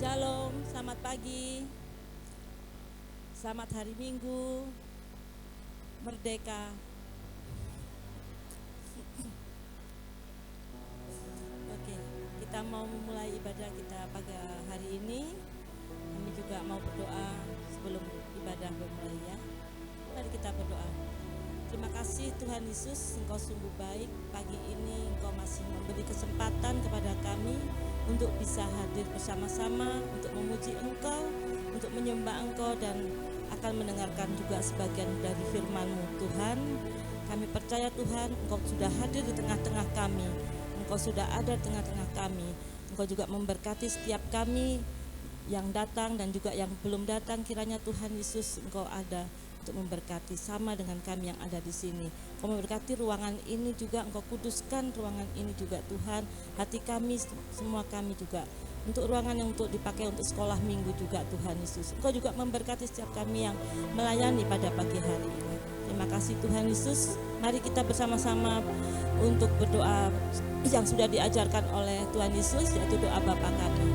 Shalom, selamat pagi, selamat hari Minggu, merdeka. Oke, kita mau memulai ibadah kita pada hari ini. Kami juga mau berdoa sebelum ibadah dimulai ya. Mari kita berdoa. Terima kasih Tuhan Yesus, Engkau sungguh baik. Pagi ini Engkau masih memberi kesempatan kepada kami untuk bisa hadir bersama-sama, untuk memuji Engkau, untuk menyembah Engkau, dan akan mendengarkan juga sebagian dari firman-Mu Tuhan. Kami percaya Tuhan, Engkau sudah hadir di tengah-tengah kami, Engkau sudah ada di tengah-tengah kami. Engkau juga memberkati setiap kami yang datang dan juga yang belum datang. Kiranya Tuhan Yesus Engkau ada untuk memberkati sama dengan kami yang ada di sini. Engkau memberkati ruangan ini juga, Engkau kuduskan ruangan ini juga Tuhan. Hati kami, semua kami juga. Untuk ruangan yang untuk dipakai untuk sekolah minggu juga Tuhan Yesus. Engkau juga memberkati setiap kami yang melayani pada pagi hari ini. Terima kasih Tuhan Yesus. Mari kita bersama-sama untuk berdoa yang sudah diajarkan oleh Tuhan Yesus, yaitu doa Bapa kami.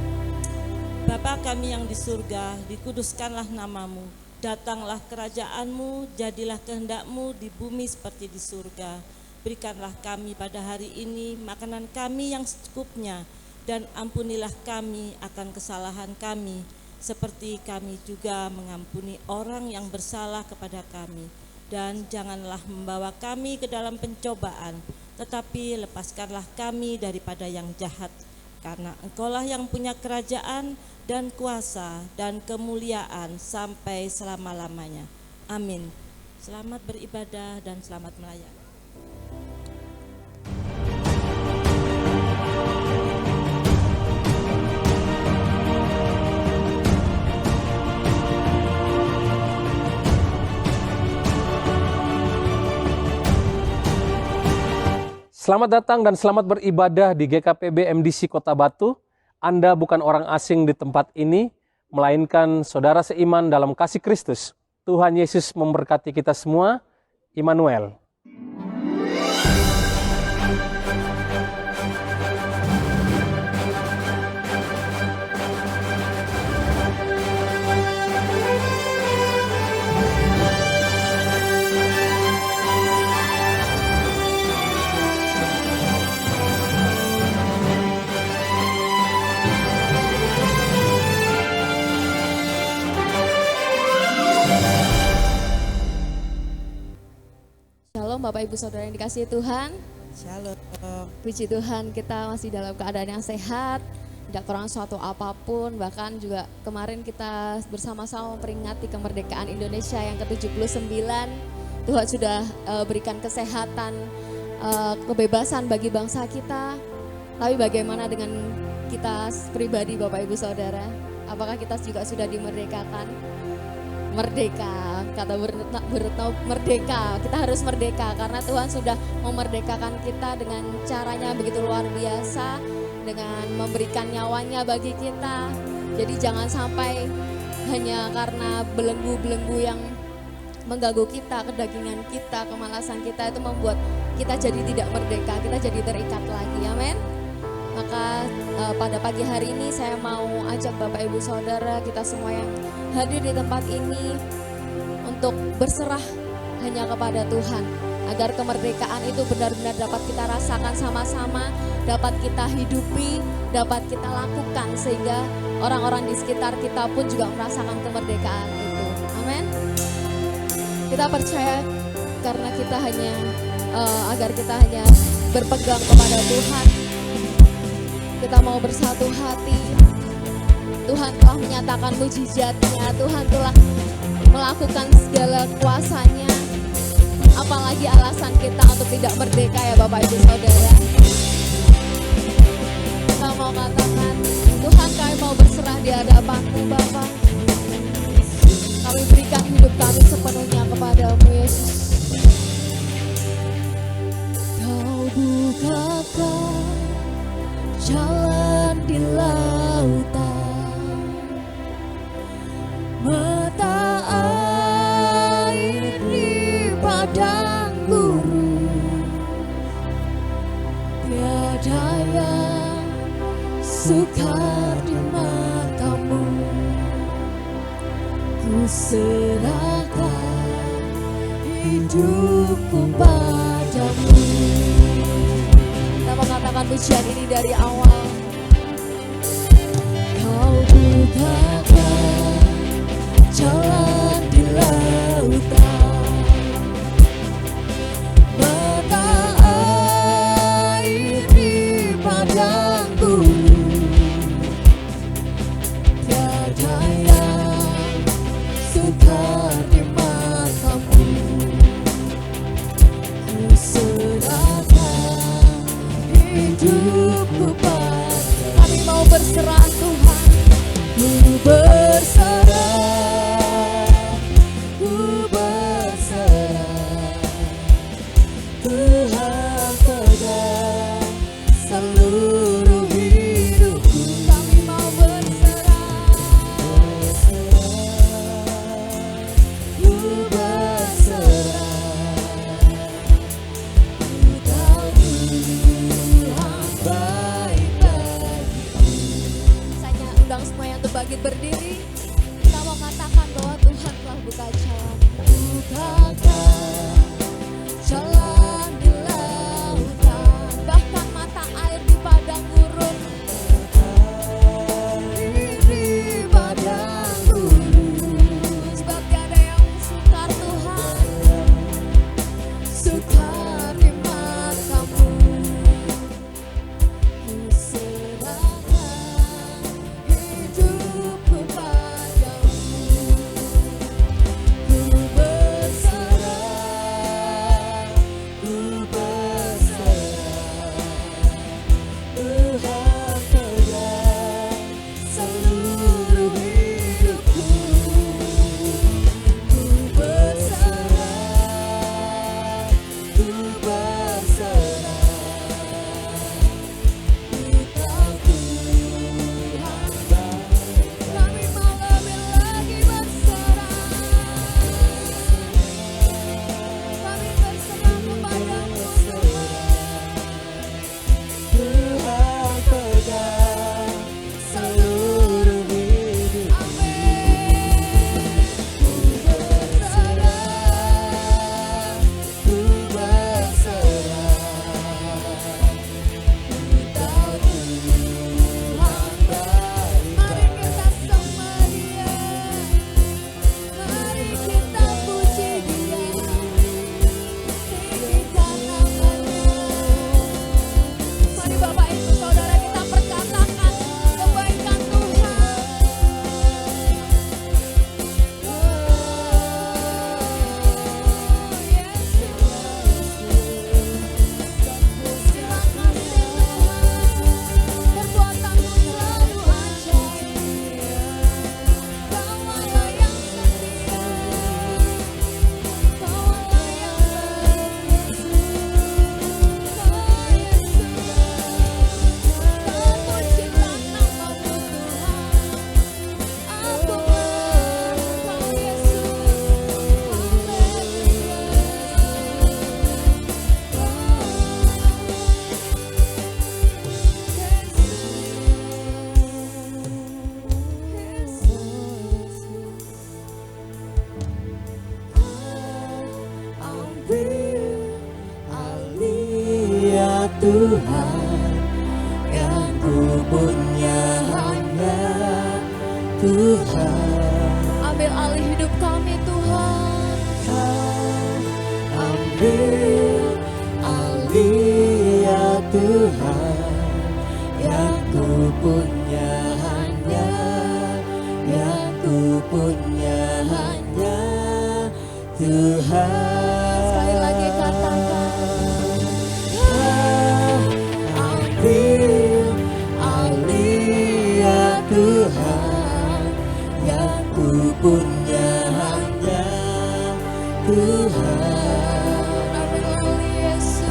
Bapa kami yang di surga, dikuduskanlah namamu. Datanglah kerajaan-Mu, jadilah kehendak-Mu di bumi seperti di surga. Berikanlah kami pada hari ini makanan kami yang secukupnya, dan ampunilah kami akan kesalahan kami, seperti kami juga mengampuni orang yang bersalah kepada kami. Dan janganlah membawa kami ke dalam pencobaan, tetapi lepaskanlah kami daripada yang jahat. Karena Engkaulah yang punya kerajaan dan kuasa dan kemuliaan sampai selama-lamanya. Amin. Selamat beribadah dan selamat melayani. Selamat datang dan selamat beribadah di GKPB MDC Kota Batu. Anda bukan orang asing di tempat ini, melainkan saudara seiman dalam kasih Kristus. Tuhan Yesus memberkati kita semua. Immanuel. Shalom Bapak Ibu Saudara yang dikasihi Tuhan. Shalom. Puji Tuhan, kita masih dalam keadaan yang sehat, tidak kurang suatu apapun. Bahkan juga kemarin kita bersama-sama memperingati kemerdekaan Indonesia yang ke-79. Tuhan sudah berikan kesehatan, kebebasan bagi bangsa kita. Tapi bagaimana dengan kita pribadi Bapak Ibu Saudara? Apakah kita juga sudah dimerdekakan? Merdeka, kata Retno merdeka, kita harus merdeka karena Tuhan sudah memerdekakan kita dengan caranya begitu luar biasa, dengan memberikan nyawanya bagi kita. Jadi jangan sampai hanya karena belenggu-belenggu yang mengganggu kita, kedagingan kita, kemalasan kita itu membuat kita jadi tidak merdeka, kita jadi terikat lagi, amin. Maka pada pagi hari ini saya mau ajak Bapak Ibu Saudara, kita semua yang hadir di tempat ini untuk berserah hanya kepada Tuhan, agar kemerdekaan itu benar-benar dapat kita rasakan sama-sama, dapat kita hidupi, dapat kita lakukan, sehingga orang-orang di sekitar kita pun juga merasakan kemerdekaan itu. Amin. Kita percaya karena kita hanya agar kita hanya berpegang kepada Tuhan, kita mau bersatu hati. Tuhan telah menyatakan mujizatnya, Tuhan telah melakukan segala kuasanya. Apalagi alasan kita untuk tidak merdeka ya Bapak Ibu Saudara. Kita mau katakan, Tuhan kami mau berserah di hadapan-Mu Bapa. Kami berikan hidup kami sepenuhnya kepada-Mu Yesus. Kau bukakan jalan di lautan, mata air di padang gurun, tiada yang sukar di mata-Mu. serahkan hidupku padamu. Kita mengatakan pujian ini dari awal. Kau bukakan jalan di lautan, mata air di padang gurun, tiada yang sukar di matamu. Ku serahkan hidupku padamu. Kami mau berserah Tuhan. Ku berserah, ku berserah. Tuhan pegang seluruh hidupku. Kami mau berserah, ku berserah. Ku tahu Tuhan baik bagiku. Saya undang semua yang terbangkit berdiri. Kita mau katakan bahwa Tuhan telah buka jalan. Bukakan jalan di lautan, bahkan mata air di padang gurun. Di padang gurun, sebab tiada yang sukar Tuhan, sukar di matamu. Ku serahkan hidupku padamu. Ku berserah, ku berserah. Tuhan pegang seluruh hidupku. Ku berserah, ku berserah. Ku tahu Tuhan baik. Kami mau lebih lagi berserah. Kami berserah kepadamu Tuhan. Tuhan pegang seluruh hidup. Amin. Ku berserah, ku berserah. Ku tahu Tuhan baik. Mari kita sembah Dia, mari kita puji Dia, tinggikan namanya. Mari Bapak Ibu Saudara kita perkatakan kebaikan Tuhan. Terima kasih Tuhan, perbuatanmu selalu ajaib. Kaulah yang setia, Kaulah yang baik Yesus. Kau Yesus, terpujilah namamu Tuhan. Agunglah Kau Yesus. Ambil alih ya Tuhan, yang ku punya hanya Tuhan. Ambil alih hidup kami Tuhan. Kau ambil alih ya Tuhan, yang ku punya hanya, yang ku punya hanya Tuhan. Sekali lagi katakan, Kau ambil alih ya Tuhan, yang ku punya hanya Tuhan. Ambil alih Yesus.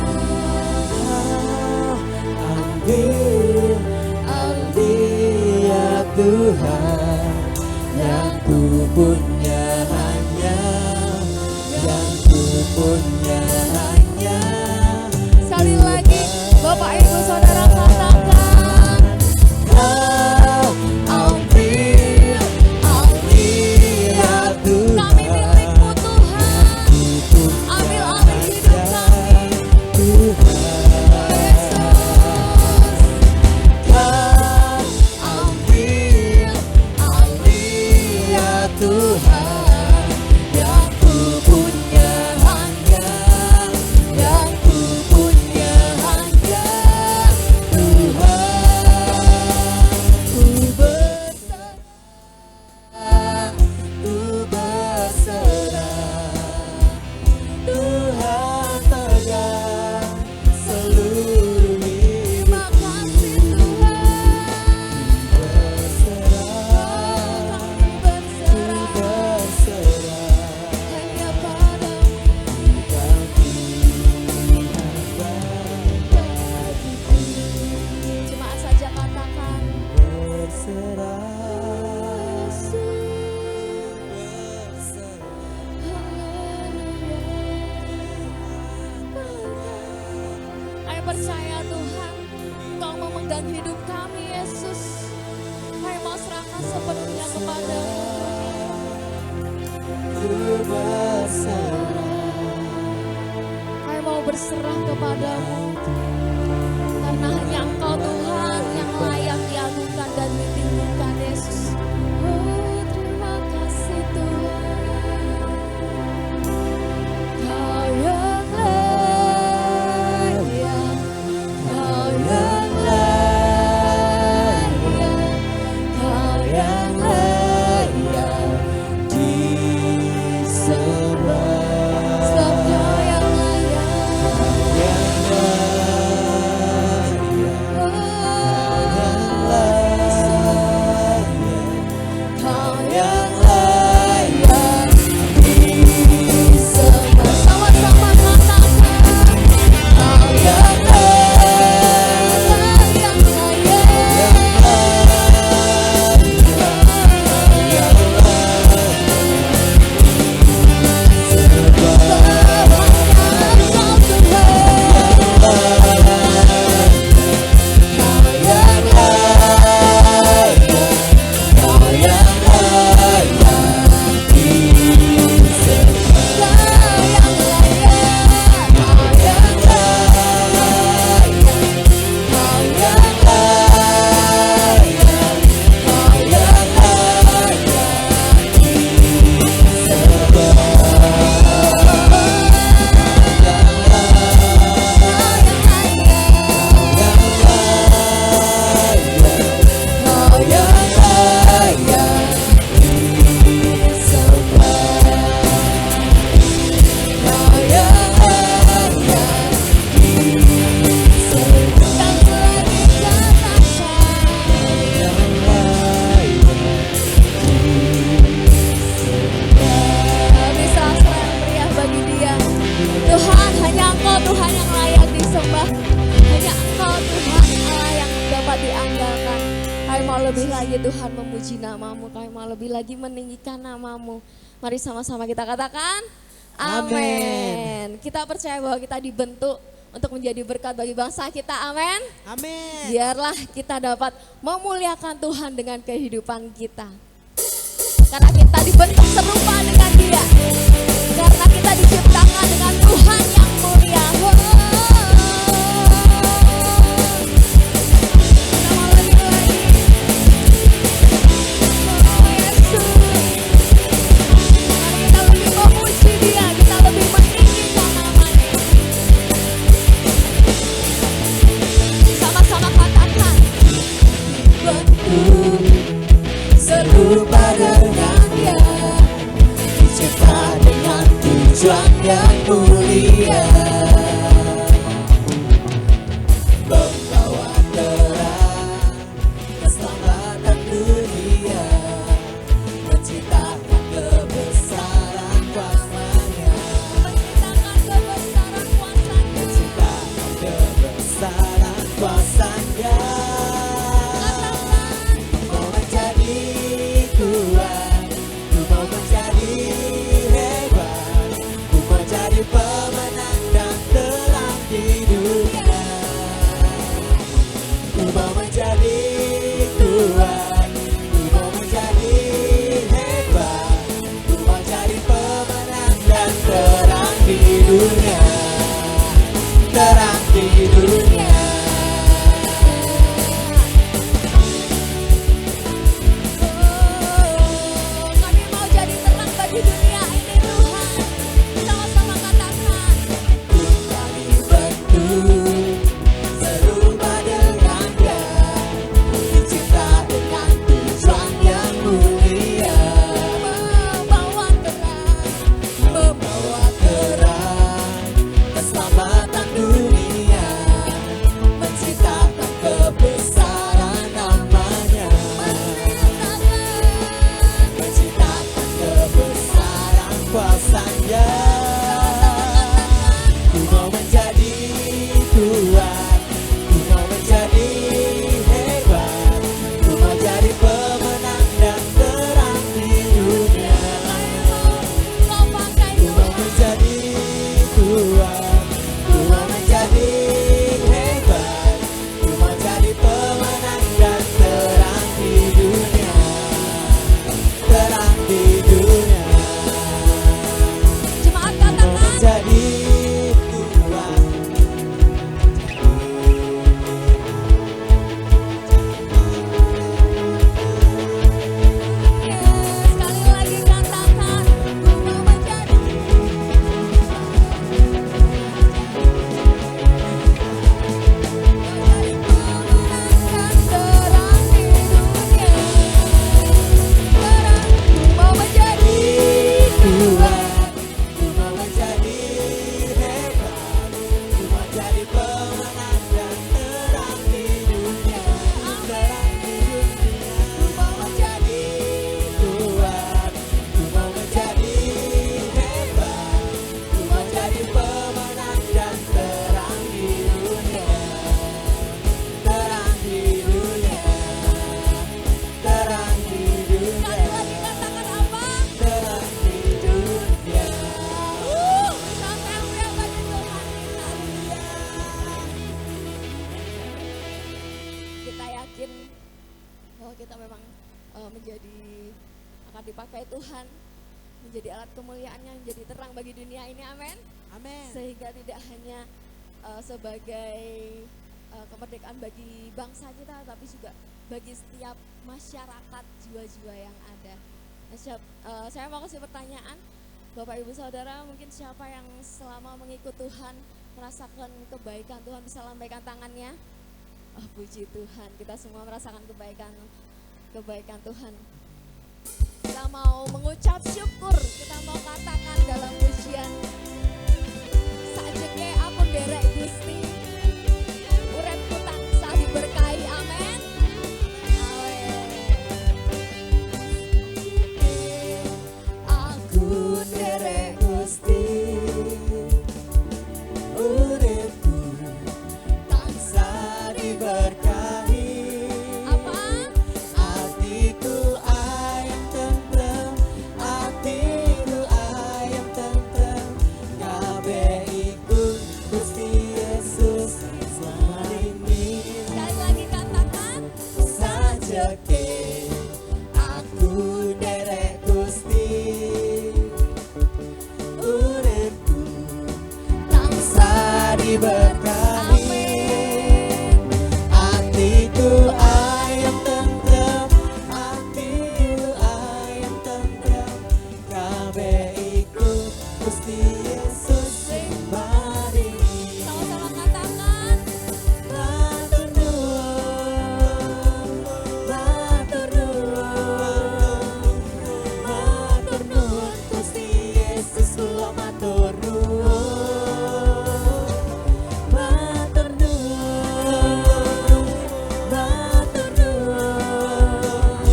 Kau ambil alih ya Tuhan, yang ku punya hanya, yang ku percaya Tuhan, Engkau memegang hidup kami Yesus. Kami mau serahkan sepenuhnya kepada-Mu. Kami mau berserah kepada-Mu. Karena hanya Engkau Tuhan yang layak diagungkan dan ditinggikan Yesus. Oh, terima kasih Tuhan. Kau yang layak, Kau yang layak, Kau yang layak disembah. Sebab Kau yang Tuhan memuji nama-Mu, kami mau lebih lagi meninggikan nama-Mu. Mari sama-sama kita katakan amin. Kita percaya bahwa kita dibentuk untuk menjadi berkat bagi bangsa kita, amin. Amin. Biarlah kita dapat memuliakan Tuhan dengan kehidupan kita. Karena kita dibentuk serupa dengan Dia. Karena kita diciptakan dengan Tuhan yang mulia. Serupa dengan Dia, dicipta dengan tujuan yang mulia, membawa terang keselamatan dunia, menciptakan kebesaran kuasa-Nya, menciptakan kebesaran kuasa-Nya. Pemenang dan terang di dunia, ku mau menjadi Tuhan, ku mau menjadi hebat, ku mau jadi pemenang dan terang di dunia, terang di dunia. Kami mau jadi terang bagi dunia ini Tuhan. Sama-sama katakan. Kami bentuk serupa dengan Dia, dicipta dengan tujuan yang mulia, membawa terang keselamatan dunia, menciptakan kebesaran nama-Nya, menciptakan kebesaran kuasa-Nya. Ku mau menjadi Tuhan, ku mau menjadi hebat, ku mau jadi pemenang dan terang di dunia. Ku mau menjadi Tuhan, ku mau menjadi hebat. yakin bahwa kita memang akan dipakai Tuhan menjadi alat kemuliaannya, menjadi terang bagi dunia ini, amin. Amin. Sehingga tidak hanya sebagai kemerdekaan bagi bangsa kita, tapi juga bagi setiap masyarakat, jiwa-jiwa yang ada. Nah, saya mau kasih pertanyaan, Bapak Ibu Saudara, mungkin siapa yang selama mengikut Tuhan merasakan kebaikan Tuhan, bisa lambaikan tangannya? Oh, puji Tuhan, kita semua merasakan kebaikan Tuhan. Kita mau mengucap syukur, kita mau katakan dalam pujian, sajeke aku derek Gusti, uripku tansah diberkahi, amin. Aku derek Gusti, uripku tansah diberkahi. Apa? Hatiku ayam tentrem, hatiku ayam tentrem. Kabeh iku Gusti Yesus selama ini. Sekali lagi katakan, Sajeke aku derek Gusti, uripku tansah diberkahi. Hatiku ayam tentrem, hatiku ayam tentrem. Kabeh iku Gusti Yesus sing maringi. sama-sama katakan, Matur nuwun, matur nuwun, matur nuwun Gusti Yesus, kula matur nuwun. Matur nuwun, matur nuwun,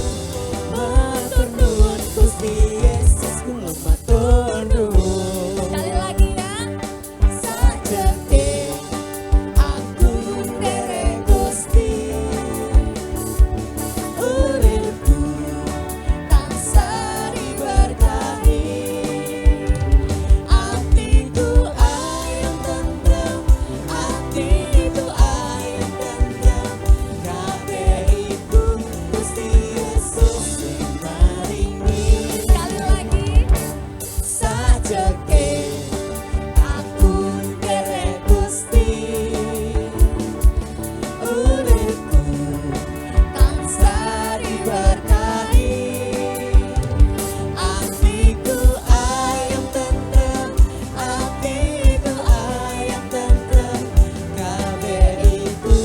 matur nuwun Gusti Yesus, kula matur nuwun. sekali lagi ya. Sajeke aku derek Gusti, uripku tansah diberkahi. Hatiku ayam tentrem, hatiku ayam tentrem. Kabeh iku Gusti Yesus sing maringi. Sekali lagi, Sajeke aku derek Gusti, uripku tansah diberkahi. Hatiku ayam tentrem, hatiku ayam tentrem. Kabeh iku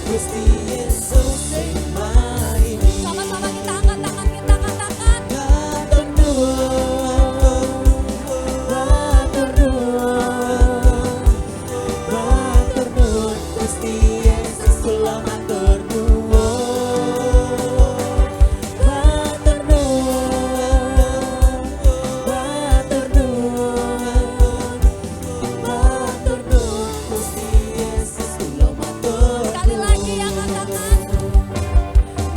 Gusti Yesus sing maringi. sama-sama kita angkat tangan, kita katakan, Matur nuwun, matur nuwun, matur nuwun Gusti Yesus, kula matur nuwun. Matur nuwun, matur nuwun, matur nuwun Gusti Yesus, kula matur sekali lagi yang katakan,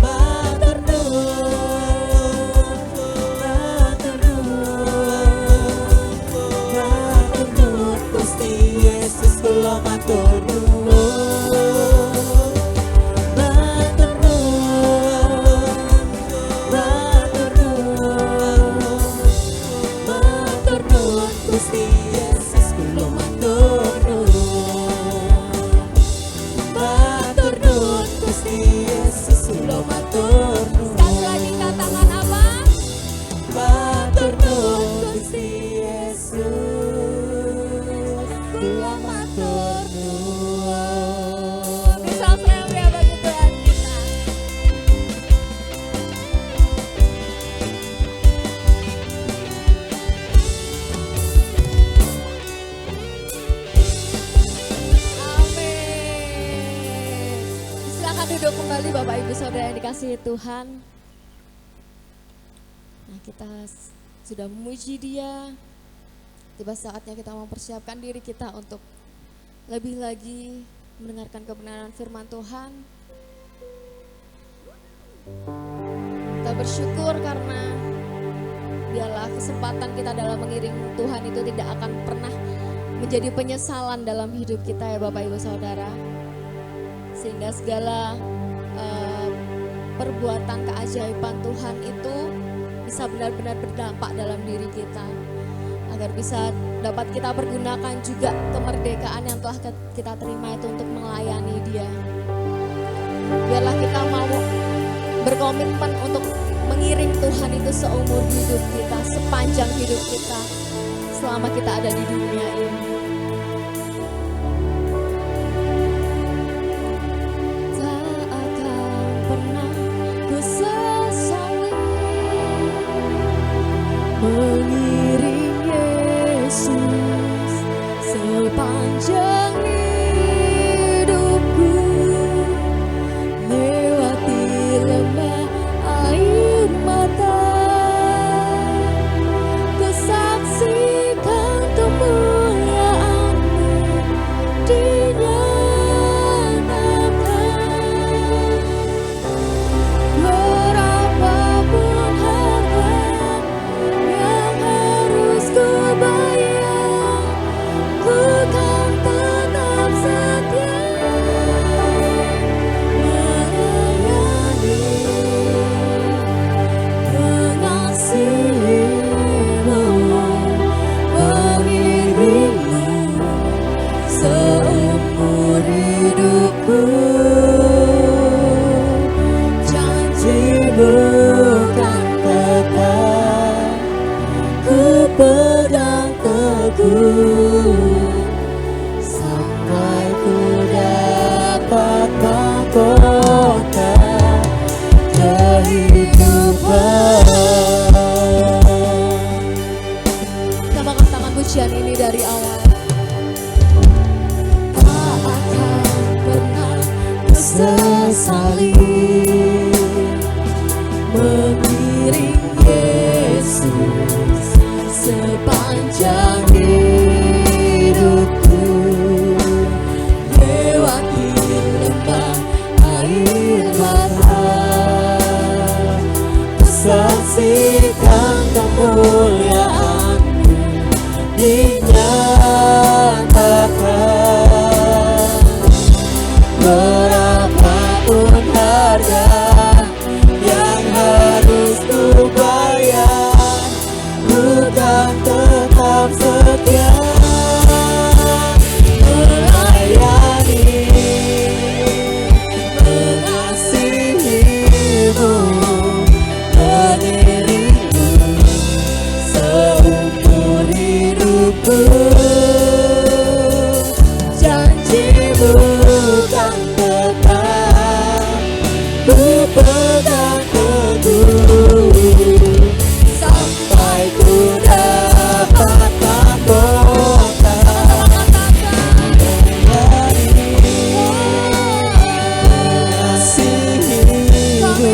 matur nuwun, matur nuwun, matur nuwun Gusti Yesus, kula matur nuwun. Matur nuwun, matur nuwun, matur nuwun Gusti Yesus, kula matur nuwun. Matur nuwun Gusti Yesus, kula matur nuwun. sekali lagi katakan apa? Matur nuwun Gusti Yesus, kula matur nuwun. Bisa selalu ya bagi Tuhan kita. Amin. Silakan duduk kembali Bapak Ibu Saudara yang dikasihi Tuhan. Nah, kita sudah memuji Dia. Tiba saatnya kita mempersiapkan diri kita untuk lebih lagi mendengarkan kebenaran firman Tuhan. Kita bersyukur karena biarlah kesempatan kita dalam mengiring Tuhan itu tidak akan pernah menjadi penyesalan dalam hidup kita ya Bapak Ibu Saudara. Sehingga segala perbuatan keajaiban Tuhan itu bisa benar-benar berdampak dalam diri kita, agar bisa dapat kita pergunakan juga kemerdekaan yang telah kita terima itu untuk melayani Dia. Biarlah kita mau berkomitmen untuk mengiring Tuhan itu seumur hidup kita, sepanjang hidup kita, selama kita ada di dunia ini. Tak akan pernah ku sesali mengiring Yesus sepanjang hidupku, lewati lembah air mata, ku saksikan kemuliaan-Mu dinyatakan. Berapapun harga yang harus ku bayar, ku kan tetap setia melayani, mengasihi-Mu, mengiring-Mu seumur hidupku. Janji-Mu kan tetap ku pegang teguh, sampai ku dapat mahkota kehidupan. Kita angkat tangan pujian ini dari awal. Tak akan pernah ku sesali mengiring Yesus sepanjang hidupku, lewati lembah air mata, ku saksikan kemuliaan-Mu dinyatakan. Berapapun harga yang harus ku bayar, ku kan tetap setia melayani, mengasihi-Mu, mengiring-Mu seumur hidupku. Janji-Mu kan tetap ku pegang teguh, sampai ku dapat mahkota mengasihi-Mu,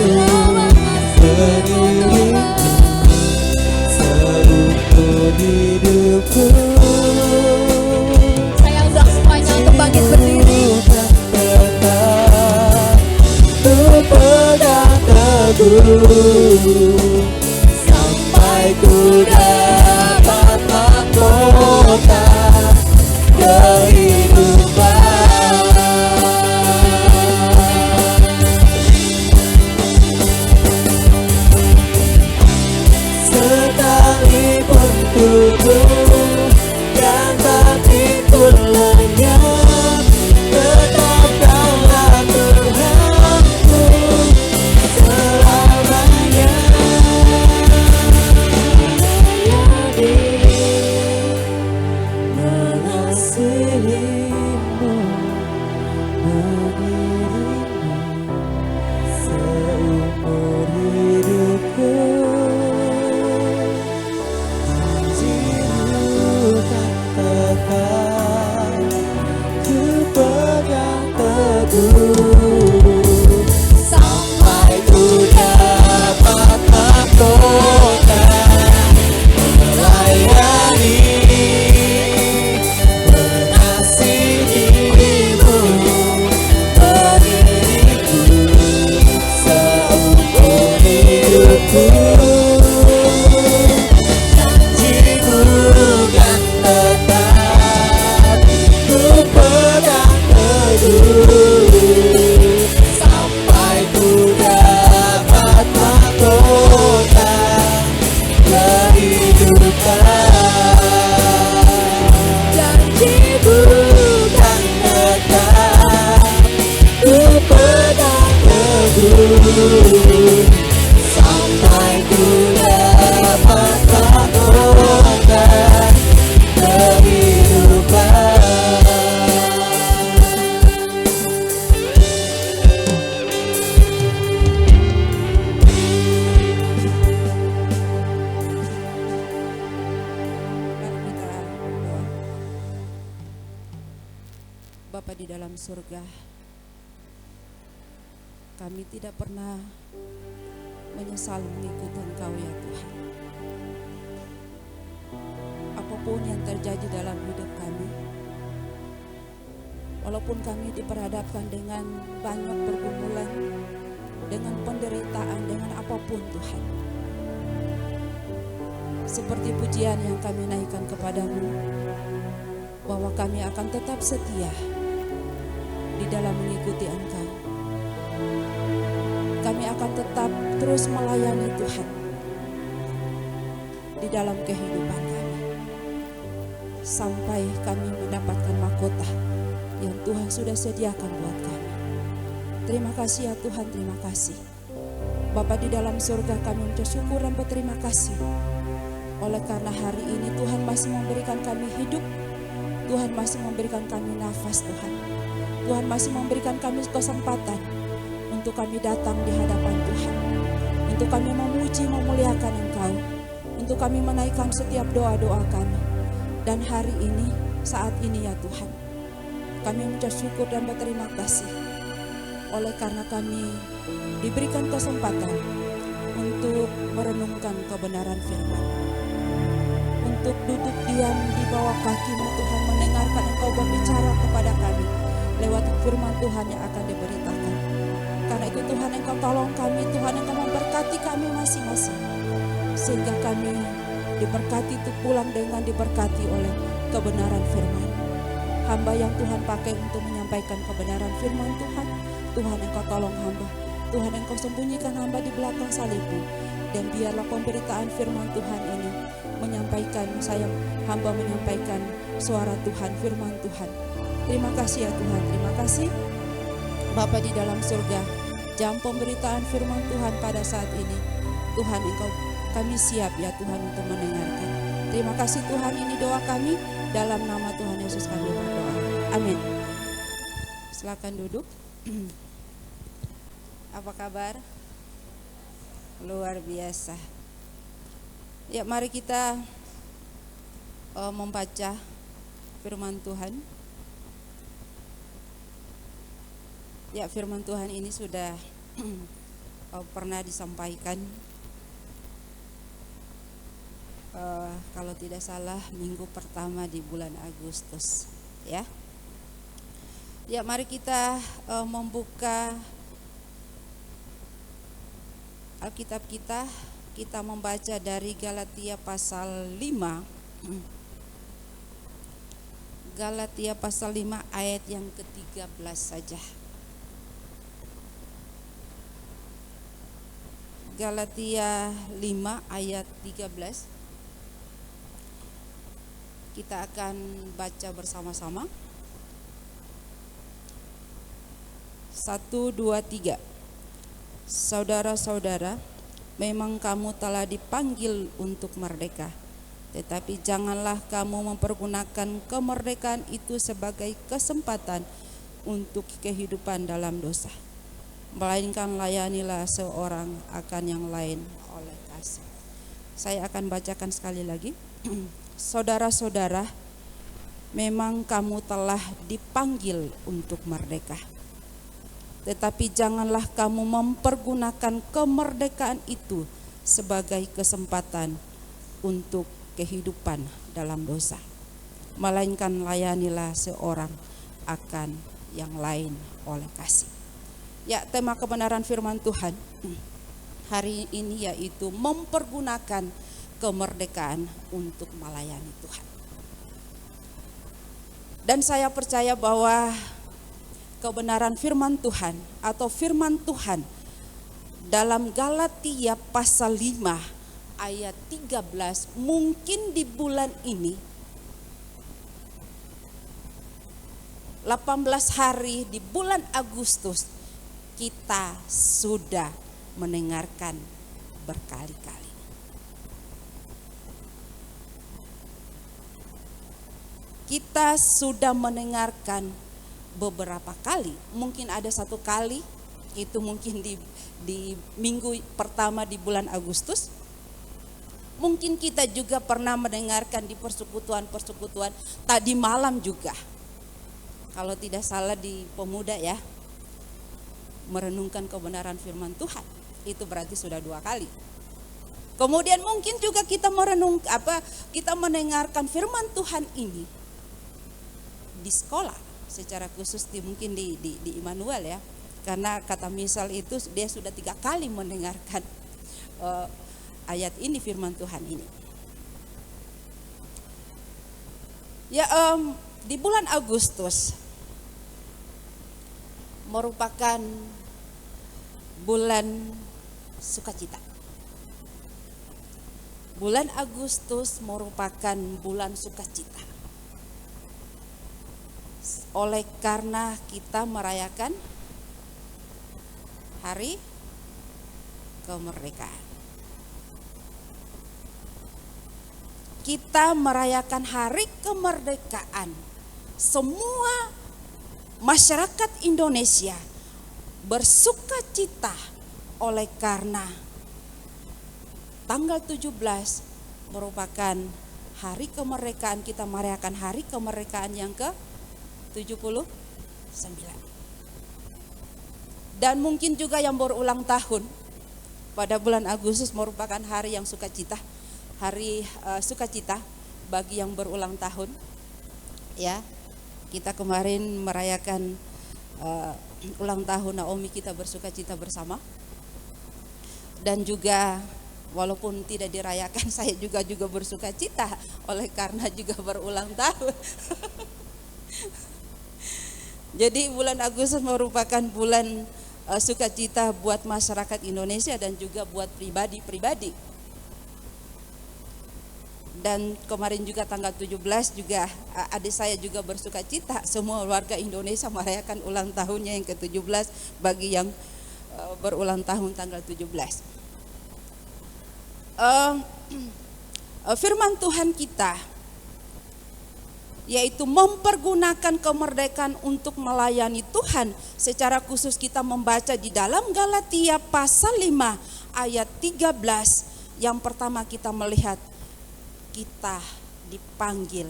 mengiring-Mu seumur hidupku. Saya undang semuanya untuk bangkit berdiri. Ku pegang teguh, sampai ku dapat mahkota kehidupan. Sekalipun tubuh dan batinku lenyap, tetapkanlah Tuhanku selamanya. Melayani, mengasihi Bapa di dalam surga, kami tidak pernah menyesal mengikuti Engkau ya Tuhan. Apapun yang terjadi dalam hidup kami, walaupun kami diperhadapkan dengan banyak pergumulan, dengan penderitaan, dengan apapun Tuhan, seperti pujian yang kami naikkan kepadamu, bahwa kami akan tetap setia di dalam mengikuti Engkau. Kami akan tetap terus melayani Tuhan di dalam kehidupan kami, sampai kami mendapatkan mahkota yang Tuhan sudah sediakan buat kami. Terima kasih ya Tuhan, terima kasih. Bapa di dalam surga, kami mengucap syukur dan berterima kasih. Oleh karena hari ini Tuhan masih memberikan kami hidup, Tuhan masih memberikan kami nafas Tuhan. Tuhan masih memberikan kami kesempatan untuk kami datang di hadapan Tuhan, untuk kami memuji, memuliakan Engkau, untuk kami menaikkan setiap doa-doa kami. Dan hari ini, saat ini ya Tuhan, kami mengucap syukur dan berterima kasih oleh karena kami diberikan kesempatan untuk merenungkan kebenaran firman, untuk duduk diam di bawah kaki-Mu Tuhan, mendengarkan Engkau berbicara kepada kami lewat firman Tuhan yang akan diberitakan. Karena itu Tuhan, Engkau tolong kami, Tuhan, Engkau memberkati kami masing-masing, sehingga kami diberkati untuk pulang dengan diberkati oleh kebenaran firman. Hamba yang Tuhan pakai untuk menyampaikan kebenaran firman Tuhan, Tuhan Engkau tolong hamba, Tuhan Engkau sembunyikan hamba di belakang salib-Mu, dan biarlah pemberitaan firman Tuhan ini menyampaikan, hamba menyampaikan suara Tuhan, firman Tuhan. Terima kasih ya Tuhan, terima kasih Bapa di dalam surga. Jam pemberitaan firman Tuhan pada saat ini, Tuhan Engkau, kami siap ya Tuhan untuk mendengarkan. Terima kasih Tuhan, ini doa kami, dalam nama Tuhan Yesus kami berdoa. Amin. Silakan duduk. Apa kabar? Luar biasa. Ya, mari kita membaca firman Tuhan. Ya, firman Tuhan ini sudah pernah disampaikan, kalau tidak salah minggu pertama di bulan Agustus, ya. Ya, mari kita membuka Alkitab kita. Kita membaca dari Galatia pasal 5. Galatia pasal 5 ayat yang ke-13 saja. Galatia 5 ayat 13. Kita akan baca bersama-sama. 1, 2, 3. Saudara-saudara, memang kamu telah dipanggil untuk merdeka, tetapi janganlah kamu mempergunakan kemerdekaan itu sebagai kesempatan untuk kehidupan dalam dosa, melainkan layanilah seorang akan yang lain oleh kasih. Saya akan bacakan sekali lagi. Saudara-saudara, memang kamu telah dipanggil untuk merdeka, tetapi janganlah kamu mempergunakan kemerdekaan itu sebagai kesempatan untuk kehidupan dalam dosa, melainkan layanilah seorang akan yang lain oleh kasih. Ya, tema kebenaran firman Tuhan hari ini yaitu mempergunakan kemerdekaan untuk melayani Tuhan. Dan saya percaya bahwa kebenaran firman Tuhan atau firman Tuhan dalam Galatia pasal 5 ayat 13 mungkin di bulan ini 18 hari di bulan Agustus kita sudah mendengarkan berkali-kali. Kita sudah mendengarkan beberapa kali, mungkin ada satu kali, itu mungkin di minggu pertama di bulan Agustus. Mungkin kita juga pernah mendengarkan di persekutuan-persekutuan tadi malam juga. kalau tidak salah di Pemuda ya, merenungkan kebenaran firman Tuhan. Itu berarti sudah 2 kali. Kemudian mungkin juga kita kita mendengarkan firman Tuhan ini di sekolah, secara khusus mungkin di Immanuel ya. Karena kata misal itu dia sudah 3 kali mendengarkan ayat ini, firman Tuhan ini. Ya, di bulan Agustus merupakan bulan sukacita. Bulan Agustus merupakan bulan sukacita. Oleh karena kita merayakan hari kemerdekaan. Kita merayakan hari kemerdekaan. Semua masyarakat Indonesia bersukacita oleh karena tanggal 17 merupakan hari kemerdekaan. Kita merayakan hari kemerdekaan yang ke-79. Dan mungkin juga yang berulang tahun pada bulan Agustus merupakan hari yang sukacita, hari sukacita bagi yang berulang tahun. Ya, kita kemarin merayakan ulang tahun Naomi, kita bersukacita bersama. Dan juga walaupun tidak dirayakan, saya juga bersukacita oleh karena juga berulang tahun. Jadi bulan Agustus merupakan bulan sukacita buat masyarakat Indonesia dan juga buat pribadi-pribadi. Dan kemarin juga tanggal 17 juga adik saya juga bersukacita, semua warga Indonesia merayakan ulang tahunnya yang ke-17 bagi yang berulang tahun tanggal 17. Firman Tuhan kita yaitu mempergunakan kemerdekaan untuk melayani Tuhan. Secara khusus kita membaca di dalam Galatia pasal 5 ayat 13. Yang pertama kita melihat kita dipanggil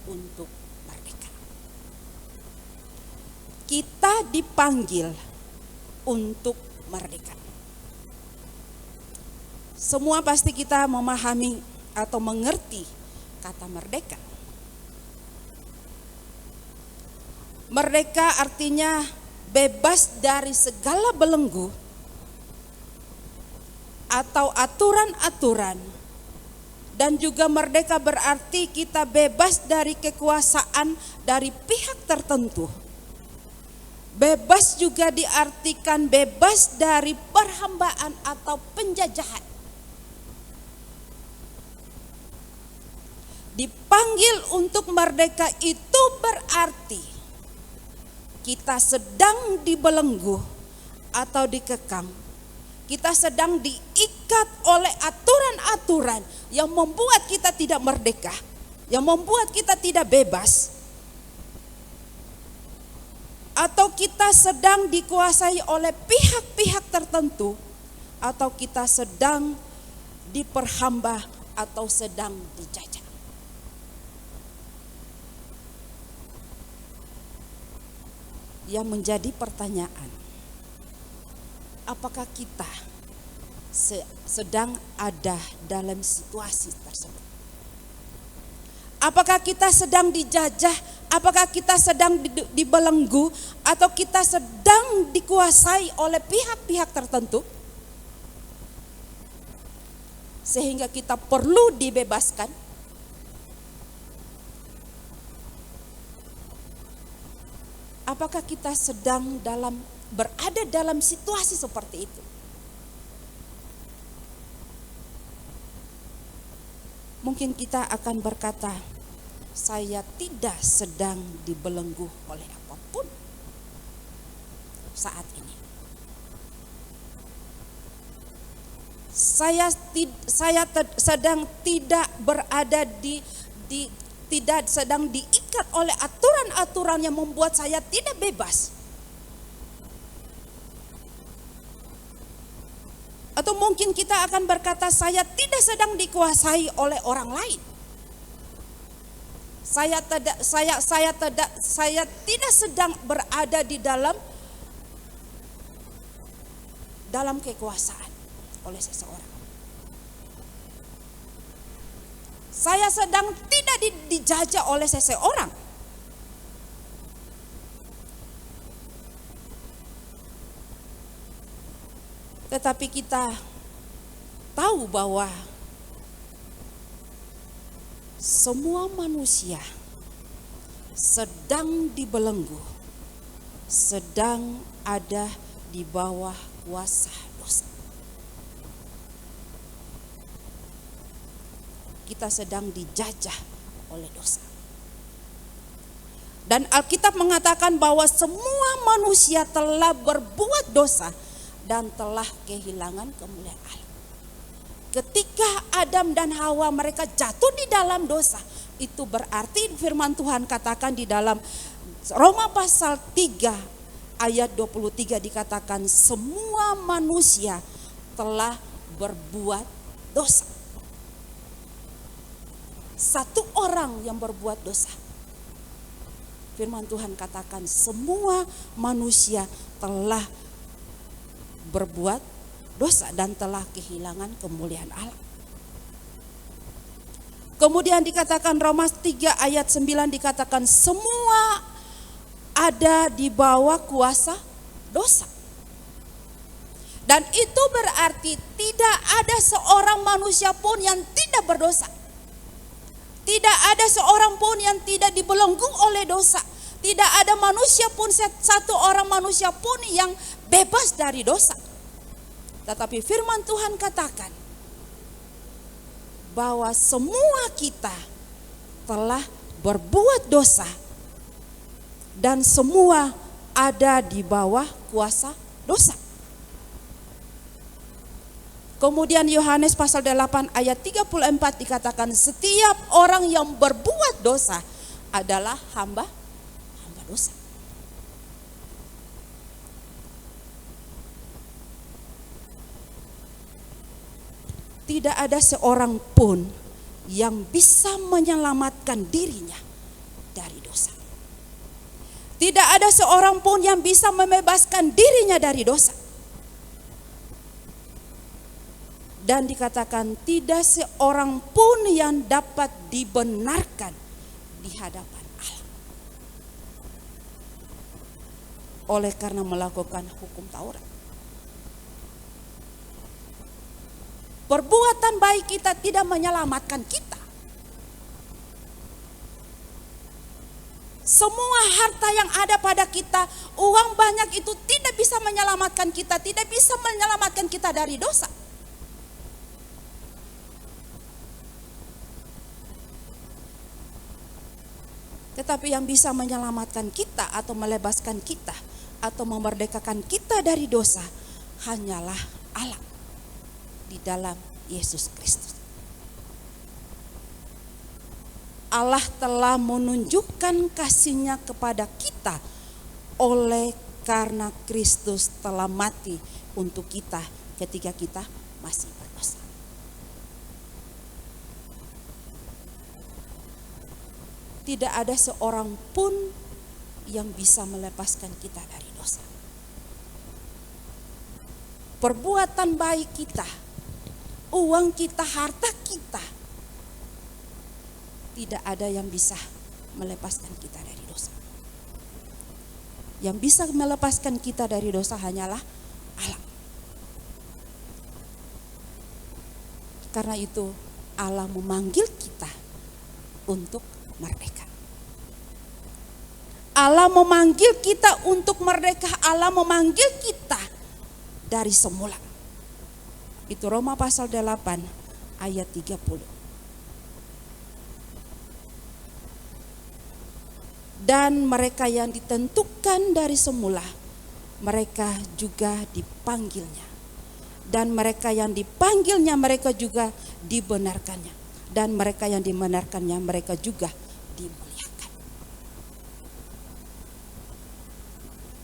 untuk merdeka. Kita dipanggil untuk merdeka. Semua pasti kita memahami atau mengerti kata merdeka. Merdeka artinya bebas dari segala belenggu atau aturan-aturan. Dan juga merdeka berarti kita bebas dari kekuasaan dari pihak tertentu. Bebas juga diartikan bebas dari perhambaan atau penjajahan. Dipanggil untuk merdeka itu berarti kita sedang dibelenggu atau dikekang. Kita sedang diikat oleh aturan-aturan yang membuat kita tidak merdeka, yang membuat kita tidak bebas. Atau kita sedang dikuasai oleh pihak-pihak tertentu, atau kita sedang diperhamba atau sedang dijajah. Yang menjadi pertanyaan, apakah kita sedang ada dalam situasi tersebut? Apakah kita sedang dijajah? Apakah kita sedang dibelenggu? Atau kita sedang dikuasai oleh pihak-pihak tertentu? Sehingga kita perlu dibebaskan? Apakah kita sedang berada dalam situasi seperti itu? Mungkin kita akan berkata, saya tidak sedang dibelenggu oleh apapun saat ini. Saya sedang tidak berada tidak sedang diikat oleh aturan-aturan yang membuat saya tidak bebas. Atau mungkin kita akan berkata, saya tidak sedang dikuasai oleh orang lain. Saya tidak sedang berada di dalam kekuasaan oleh seseorang. Saya sedang tidak dijajah oleh seseorang. Tetapi kita tahu bahwa semua manusia sedang dibelenggu, sedang ada di bawah kuasa dosa. Kita sedang dijajah oleh dosa. Dan Alkitab mengatakan bahwa semua manusia telah berbuat dosa dan telah kehilangan kemuliaan Allah. Ketika Adam dan Hawa mereka jatuh di dalam dosa, itu berarti firman Tuhan katakan di dalam Roma pasal 3 ayat 23 dikatakan semua manusia telah berbuat dosa. Satu orang yang berbuat dosa. Firman Tuhan katakan semua manusia telah berbuat dosa dan telah kehilangan kemuliaan Allah. Kemudian dikatakan Roma 3 ayat 9 dikatakan semua ada di bawah kuasa dosa. Dan itu berarti tidak ada seorang manusia pun yang tidak berdosa. Tidak ada seorang pun yang tidak dibelenggu oleh dosa. Tidak ada manusia pun, satu orang manusia pun yang bebas dari dosa. Tetapi firman Tuhan katakan bahwa semua kita telah berbuat dosa dan semua ada di bawah kuasa dosa. Kemudian Yohanes pasal 8 ayat 34 dikatakan setiap orang yang berbuat dosa adalah hamba dosa. Tidak ada seorang pun yang bisa menyelamatkan dirinya dari dosa. Tidak ada seorang pun yang bisa membebaskan dirinya dari dosa. Dan dikatakan tidak seorang pun yang dapat dibenarkan di hadapan Allah. Oleh karena melakukan hukum Taurat. Perbuatan baik kita tidak menyelamatkan kita. Semua harta yang ada pada kita, uang banyak itu tidak bisa menyelamatkan kita, tidak bisa menyelamatkan kita dari dosa. Tetapi yang bisa menyelamatkan kita atau melebaskan kita atau memerdekakan kita dari dosa hanyalah Allah di dalam Yesus Kristus. Allah telah menunjukkan kasih-Nya kepada kita oleh karena Kristus telah mati untuk kita ketika kita masih berdosa. Tidak ada seorang pun yang bisa melepaskan kita dari dosa. Perbuatan baik kita, uang kita, harta kita, tidak ada yang bisa melepaskan kita dari dosa. Yang bisa melepaskan kita dari dosa hanyalah Allah. Karena itu Allah memanggil kita untuk merdeka. Allah memanggil kita untuk merdeka. Allah memanggil kita dari semula. Itu Roma pasal 8 ayat 30. Dan mereka yang ditentukan dari semula, mereka juga dipanggilnya. Dan mereka yang dipanggilnya, mereka juga dibenarkannya. Dan mereka yang dibenarkannya, mereka juga dimuliakan.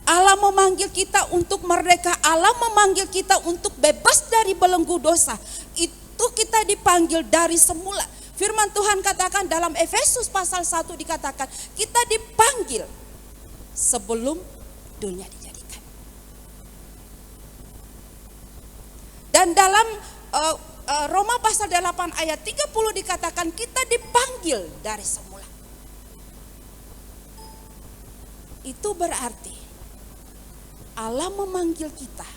Allah memanggil kita untuk merdeka. Allah memanggil kita untuk bebas dari belenggu dosa. Itu kita dipanggil dari semula. Firman Tuhan katakan dalam Efesus pasal 1 dikatakan kita dipanggil sebelum dunia dijadikan. Dan dalam Roma pasal 8 ayat 30 dikatakan kita dipanggil dari semula. Itu berarti Allah memanggil kita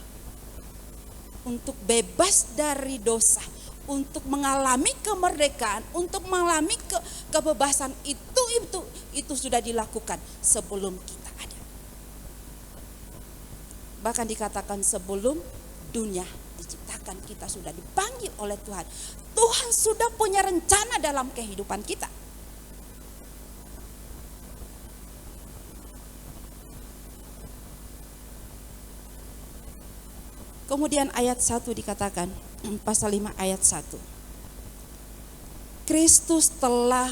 untuk bebas dari dosa, untuk mengalami kemerdekaan, untuk mengalami kebebasan. Itu sudah dilakukan sebelum kita ada. Bahkan dikatakan sebelum dunia diciptakan kita sudah dipanggil oleh Tuhan. Tuhan sudah punya rencana dalam kehidupan kita. Kemudian ayat 1 dikatakan, pasal 5 ayat 1. Kristus telah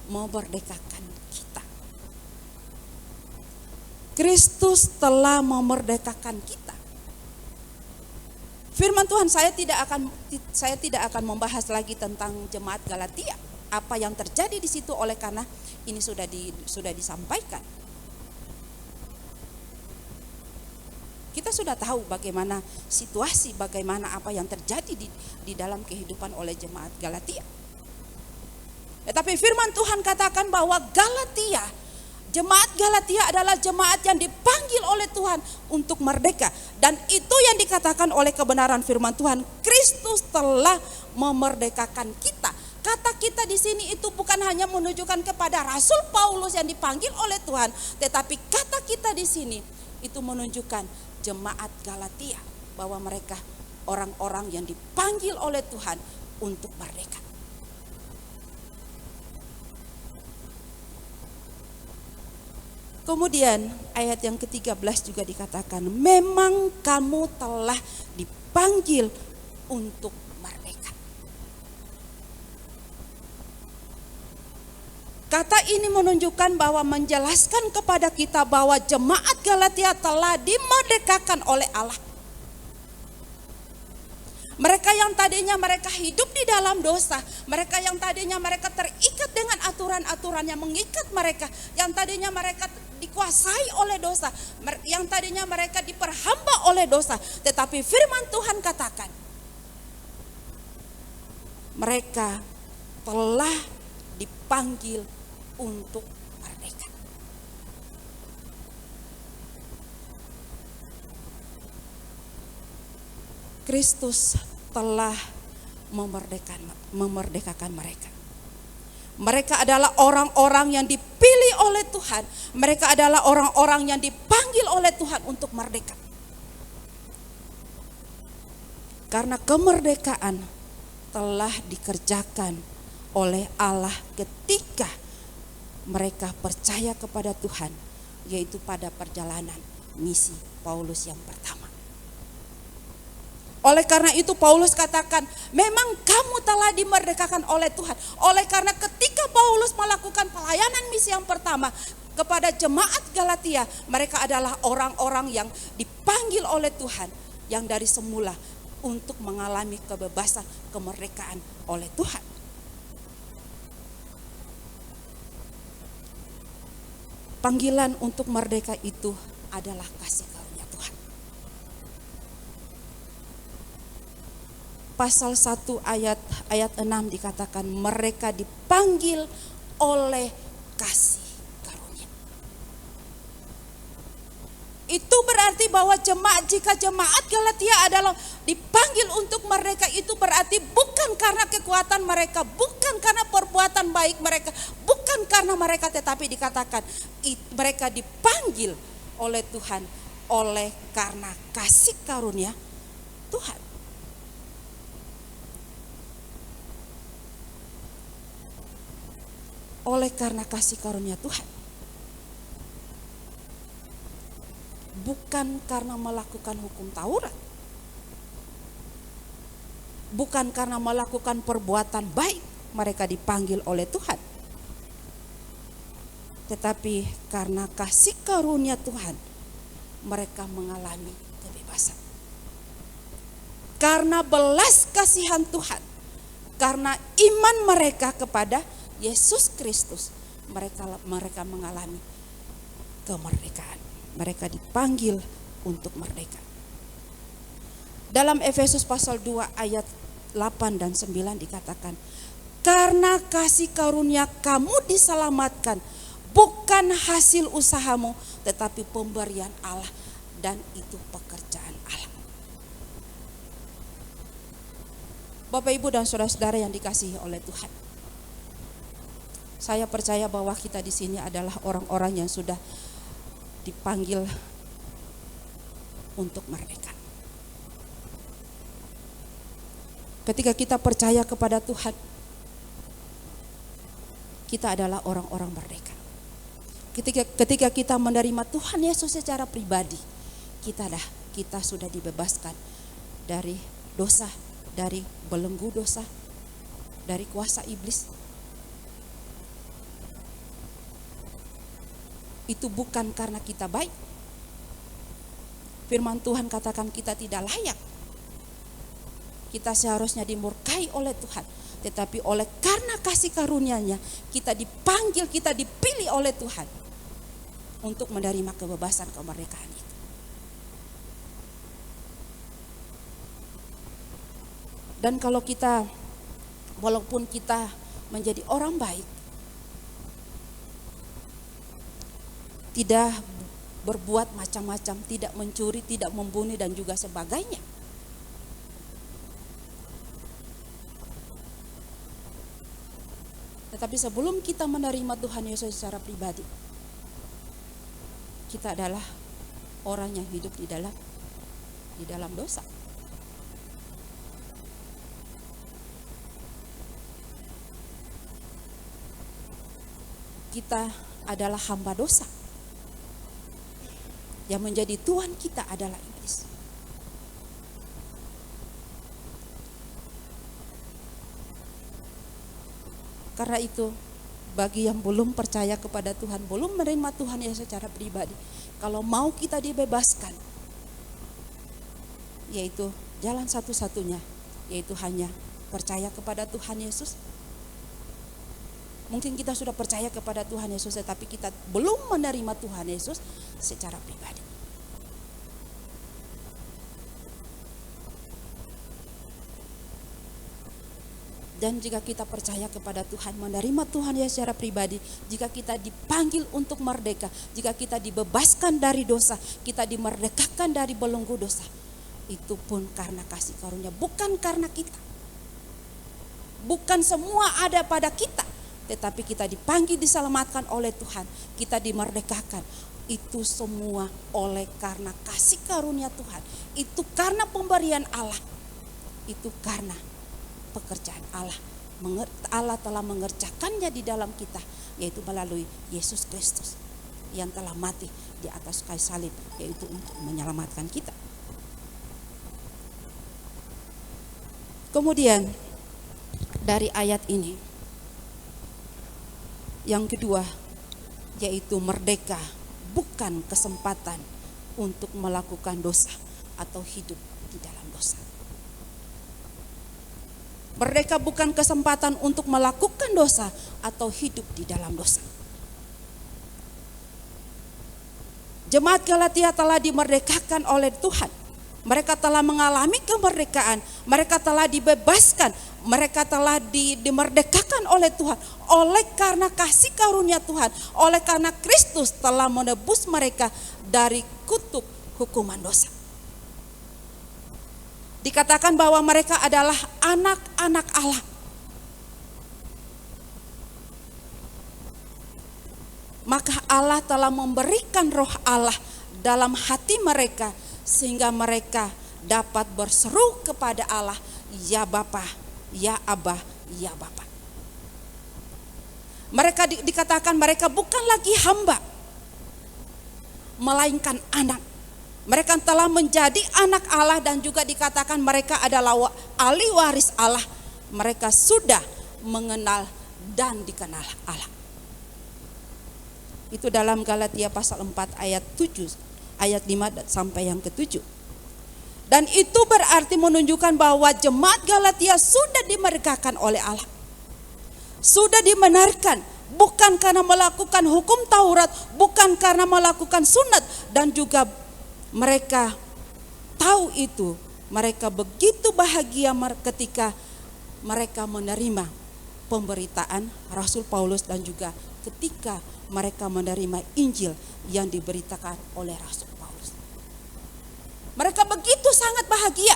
memerdekakan kita. Kristus telah memerdekakan kita. Firman Tuhan, saya tidak akan membahas lagi tentang jemaat Galatia. Apa yang terjadi di situ oleh karena ini sudah disampaikan. Kita sudah tahu bagaimana situasi, bagaimana apa yang terjadi di dalam kehidupan oleh jemaat Galatia. Tetapi firman Tuhan katakan bahwa jemaat Galatia adalah jemaat yang dipanggil oleh Tuhan untuk merdeka. Dan itu yang dikatakan oleh kebenaran firman Tuhan, Kristus telah memerdekakan kita. Kata kita di sini itu bukan hanya menunjukkan kepada Rasul Paulus yang dipanggil oleh Tuhan, tetapi kata kita di sini itu menunjukkan jemaat Galatia, bahwa mereka orang-orang yang dipanggil oleh Tuhan untuk merdeka. Kemudian ayat yang ke-13 juga dikatakan, memang kamu telah dipanggil untuk merdeka. Kata ini menunjukkan bahwa menjelaskan kepada kita bahwa jemaat Galatia telah dimerdekakan oleh Allah. Mereka yang tadinya mereka hidup di dalam dosa, mereka yang tadinya mereka terikat dengan aturan-aturan yang mengikat mereka, yang tadinya mereka dikuasai oleh dosa, yang tadinya mereka diperhamba oleh dosa. Tetapi firman Tuhan katakan, mereka telah dipanggil untuk merdeka. Kristus telah memerdekakan mereka. Mereka adalah orang-orang yang dipilih oleh Tuhan. Mereka adalah orang-orang yang dipanggil oleh Tuhan untuk merdeka. Karena kemerdekaan telah dikerjakan oleh Allah ketika mereka percaya kepada Tuhan, yaitu pada perjalanan misi Paulus yang pertama. Oleh karena itu Paulus katakan, memang kamu telah dimerdekakan oleh Tuhan. Oleh karena ketika Paulus melakukan pelayanan misi yang pertama kepada jemaat Galatia, mereka adalah orang-orang yang dipanggil oleh Tuhan, yang dari semula untuk mengalami kebebasan, kemerdekaan oleh Tuhan. Panggilan untuk merdeka itu adalah kasih karunia Tuhan. Pasal 1 ayat 6 dikatakan mereka dipanggil oleh kasih karunia. Itu berarti bahwa jika jemaat Galatia adalah dipanggil untuk merdeka, itu berarti bukan karena kekuatan mereka, bukan karena perbuatan baik mereka, bukan karena mereka, tetapi dikatakan mereka dipanggil oleh Tuhan oleh karena kasih karunia Tuhan. Oleh karena kasih karunia Tuhan. Bukan karena melakukan hukum Taurat. Bukan karena melakukan perbuatan baik mereka dipanggil oleh Tuhan. Tetapi karena kasih karunia Tuhan mereka mengalami kebebasan. Karena belas kasihan Tuhan karena iman mereka kepada Yesus Kristus, mereka mengalami kemerdekaan. Mereka dipanggil untuk merdeka. Dalam Efesus pasal 2 ayat 8 dan 9 dikatakan, karena kasih karunia kamu diselamatkan, bukan hasil usahamu, tetapi pemberian Allah, dan itu pekerjaan Allah. Bapak, Ibu, dan saudara-saudara yang dikasihi oleh Tuhan, saya percaya bahwa kita di sini adalah orang-orang yang sudah dipanggil untuk merdeka. Ketika kita percaya kepada Tuhan, kita adalah orang-orang merdeka. Ketika kita menerima Tuhan Yesus secara pribadi, kita sudah dibebaskan dari dosa, dari belenggu dosa, dari kuasa iblis. Itu bukan karena kita baik. Firman Tuhan katakan kita tidak layak. Kita seharusnya dimurkai oleh Tuhan. Tetapi oleh karena kasih karunia-Nya, kita dipanggil, kita dipilih oleh Tuhan untuk menerima kebebasan, kemerdekaan itu. Dan kalau kita, walaupun kita menjadi orang baik, tidak berbuat macam-macam, tidak mencuri, tidak membunuh dan juga sebagainya, tetapi sebelum kita menerima Tuhan Yesus secara pribadi, kita adalah orang yang hidup di dalam dosa. Kita adalah hamba dosa. Yang menjadi Tuhan kita adalah iblis. Karena itu, bagi yang belum percaya kepada Tuhan, belum menerima Tuhan Yesus secara pribadi, kalau mau kita dibebaskan, yaitu jalan satu-satunya, yaitu hanya percaya kepada Tuhan Yesus. Mungkin kita sudah percaya kepada Tuhan Yesus, tetapi kita belum menerima Tuhan Yesus secara pribadi. Dan jika kita percaya kepada Tuhan, menerima Tuhan Yesus secara pribadi, jika kita dipanggil untuk merdeka, jika kita dibebaskan dari dosa, kita dimerdekakan dari belenggu dosa, itu pun karena kasih karunia, bukan karena kita. Bukan semua ada pada kita, tetapi kita dipanggil, diselamatkan oleh Tuhan, kita dimerdekakan. Itu semua oleh karena kasih karunia Tuhan. Itu karena pemberian Allah. Itu karena pekerjaan Allah. Allah telah mengerjakannya di dalam kita, yaitu melalui Yesus Kristus yang telah mati di atas kayu salib, yaitu untuk menyelamatkan kita. Kemudian dari ayat ini, yang kedua, yaitu merdeka bukan kesempatan untuk melakukan dosa atau hidup di dalam dosa. Merdeka bukan kesempatan untuk melakukan dosa atau hidup di dalam dosa. Jemaat Galatia telah dimerdekakan oleh Tuhan. Mereka telah mengalami kemerdekaan. Mereka telah dibebaskan. Mereka telah dimerdekakan oleh Tuhan. Oleh karena kasih karunia Tuhan. Oleh karena Kristus telah menebus mereka dari kutuk hukuman dosa. Dikatakan bahwa mereka adalah anak-anak Allah. Maka Allah telah memberikan roh Allah dalam hati mereka, sehingga mereka dapat berseru kepada Allah, ya Bapa, ya Abba, ya Bapa. Mereka dikatakan mereka bukan lagi hamba, melainkan anak. Mereka telah menjadi anak Allah, dan juga dikatakan mereka adalah ahli waris Allah. Mereka sudah mengenal dan dikenal Allah. Itu dalam Galatia pasal 4 ayat 7, ayat 5 sampai yang ke-7. Dan itu berarti menunjukkan bahwa jemaat Galatia sudah dimerdekakan oleh Allah. Sudah dibenarkan, bukan karena melakukan hukum Taurat, bukan karena melakukan sunat. Dan juga mereka tahu itu. Mereka begitu bahagia ketika mereka menerima pemberitaan Rasul Paulus dan juga ketika mereka menerima Injil yang diberitakan oleh Rasul Paulus. Mereka begitu sangat bahagia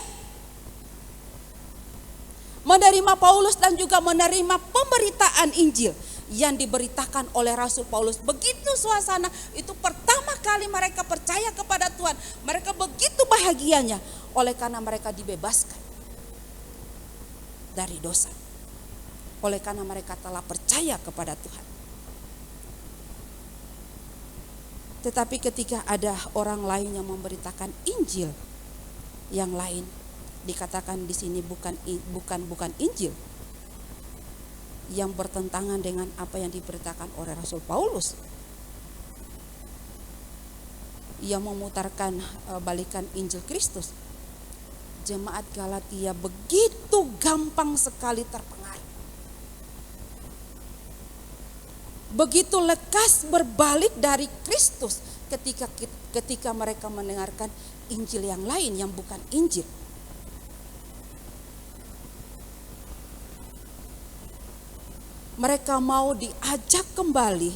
menerima Paulus dan juga menerima pemberitaan Injil yang diberitakan oleh Rasul Paulus. Begitu suasana itu pertama kali mereka percaya kepada Tuhan. Mereka begitu bahagianya oleh karena mereka dibebaskan dari dosa. Oleh karena mereka telah percaya kepada Tuhan. Tetapi ketika ada orang lain yang memberitakan Injil yang lain, dikatakan di sini bukan Injil yang bertentangan dengan apa yang diberitakan oleh Rasul Paulus, yang memutarkan balikan Injil Kristus. Jemaat Galatia begitu gampang sekali terpengaruh, begitu lekas berbalik dari Kristus ketika mereka mendengarkan Injil yang lain yang bukan Injil. Mereka mau diajak kembali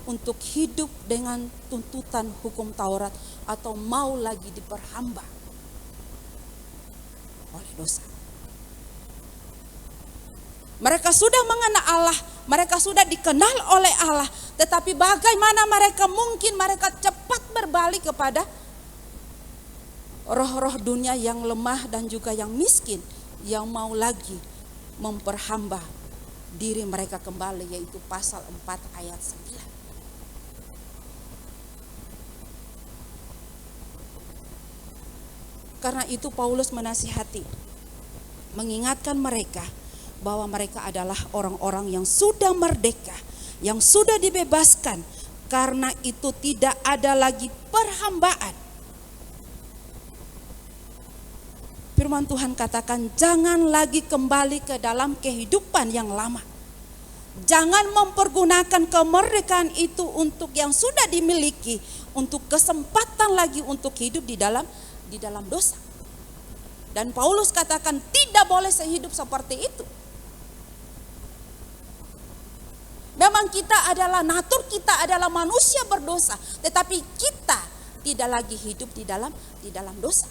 untuk hidup dengan tuntutan hukum Taurat atau mau lagi diperhamba oleh dosa. Mereka sudah mengenal Allah, mereka sudah dikenal oleh Allah, tetapi bagaimana mereka mungkin mereka cepat berbalik kepada roh-roh dunia yang lemah dan juga yang miskin, yang mau lagi memperhamba diri mereka kembali, yaitu pasal 4 ayat 9. Karena itu Paulus menasihati, mengingatkan mereka bahwa mereka adalah orang-orang yang sudah merdeka, yang sudah dibebaskan. Karena itu tidak ada lagi perhambaan. Firman Tuhan katakan, jangan lagi kembali ke dalam kehidupan yang lama. Jangan mempergunakan kemerdekaan itu untuk yang sudah dimiliki, untuk kesempatan lagi untuk hidup di dalam dosa. Dan Paulus katakan tidak boleh sehidup seperti itu. Memang kita adalah natur, kita adalah manusia berdosa, tetapi kita tidak lagi hidup di dalam dosa.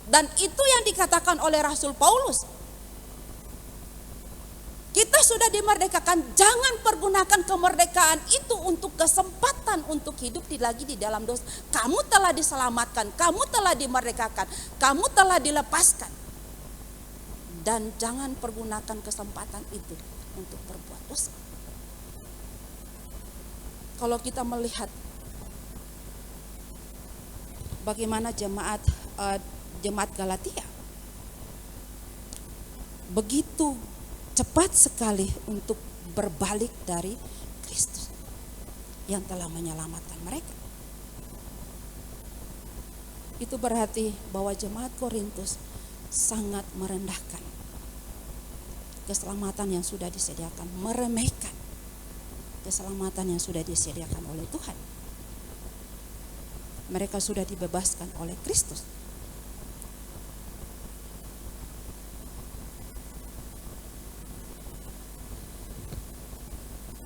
Dan itu yang dikatakan oleh Rasul Paulus. Kita sudah dimerdekakan, jangan pergunakan kemerdekaan itu untuk kesempatan untuk hidup lagi di dalam dosa. Kamu telah diselamatkan, kamu telah dimerdekakan, kamu telah dilepaskan. Dan jangan pergunakan kesempatan itu untuk berbuat dosa. Kalau kita melihat bagaimana jemaat Galatia begitu cepat sekali untuk berbalik dari Kristus yang telah menyelamatkan mereka. Itu berarti bahwa jemaat Korintus sangat merendahkan keselamatan yang sudah disediakan, meremehkan keselamatan yang sudah disediakan oleh Tuhan. Mereka sudah dibebaskan oleh Kristus.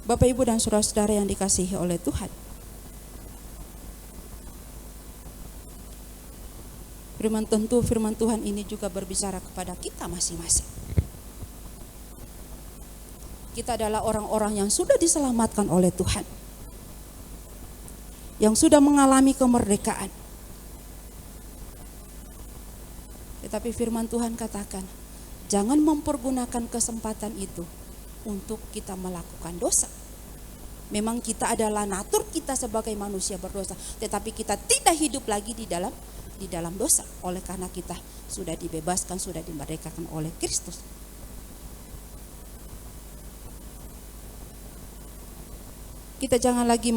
Bapak, Ibu, dan saudara-saudara yang dikasihi oleh Tuhan. Firman Tuhan ini juga berbicara kepada kita masing-masing. Kita adalah orang-orang yang sudah diselamatkan oleh Tuhan, yang sudah mengalami kemerdekaan. Tetapi firman Tuhan katakan, jangan mempergunakan kesempatan itu untuk kita melakukan dosa. Memang kita adalah natur kita sebagai manusia berdosa, tetapi kita tidak hidup lagi di dalam dosa, oleh karena kita sudah dibebaskan, sudah dimerdekakan oleh Kristus. Kita jangan lagi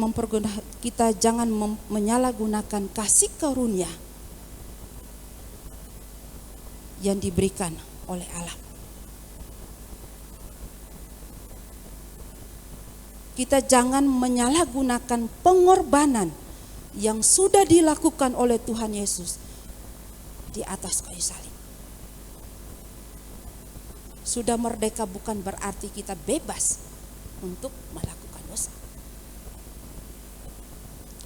menyalahgunakan kasih karunia yang diberikan oleh Allah. Kita jangan menyalahgunakan pengorbanan yang sudah dilakukan oleh Tuhan Yesus di atas kayu salib. Sudah merdeka bukan berarti kita bebas untuk melakukan dosa.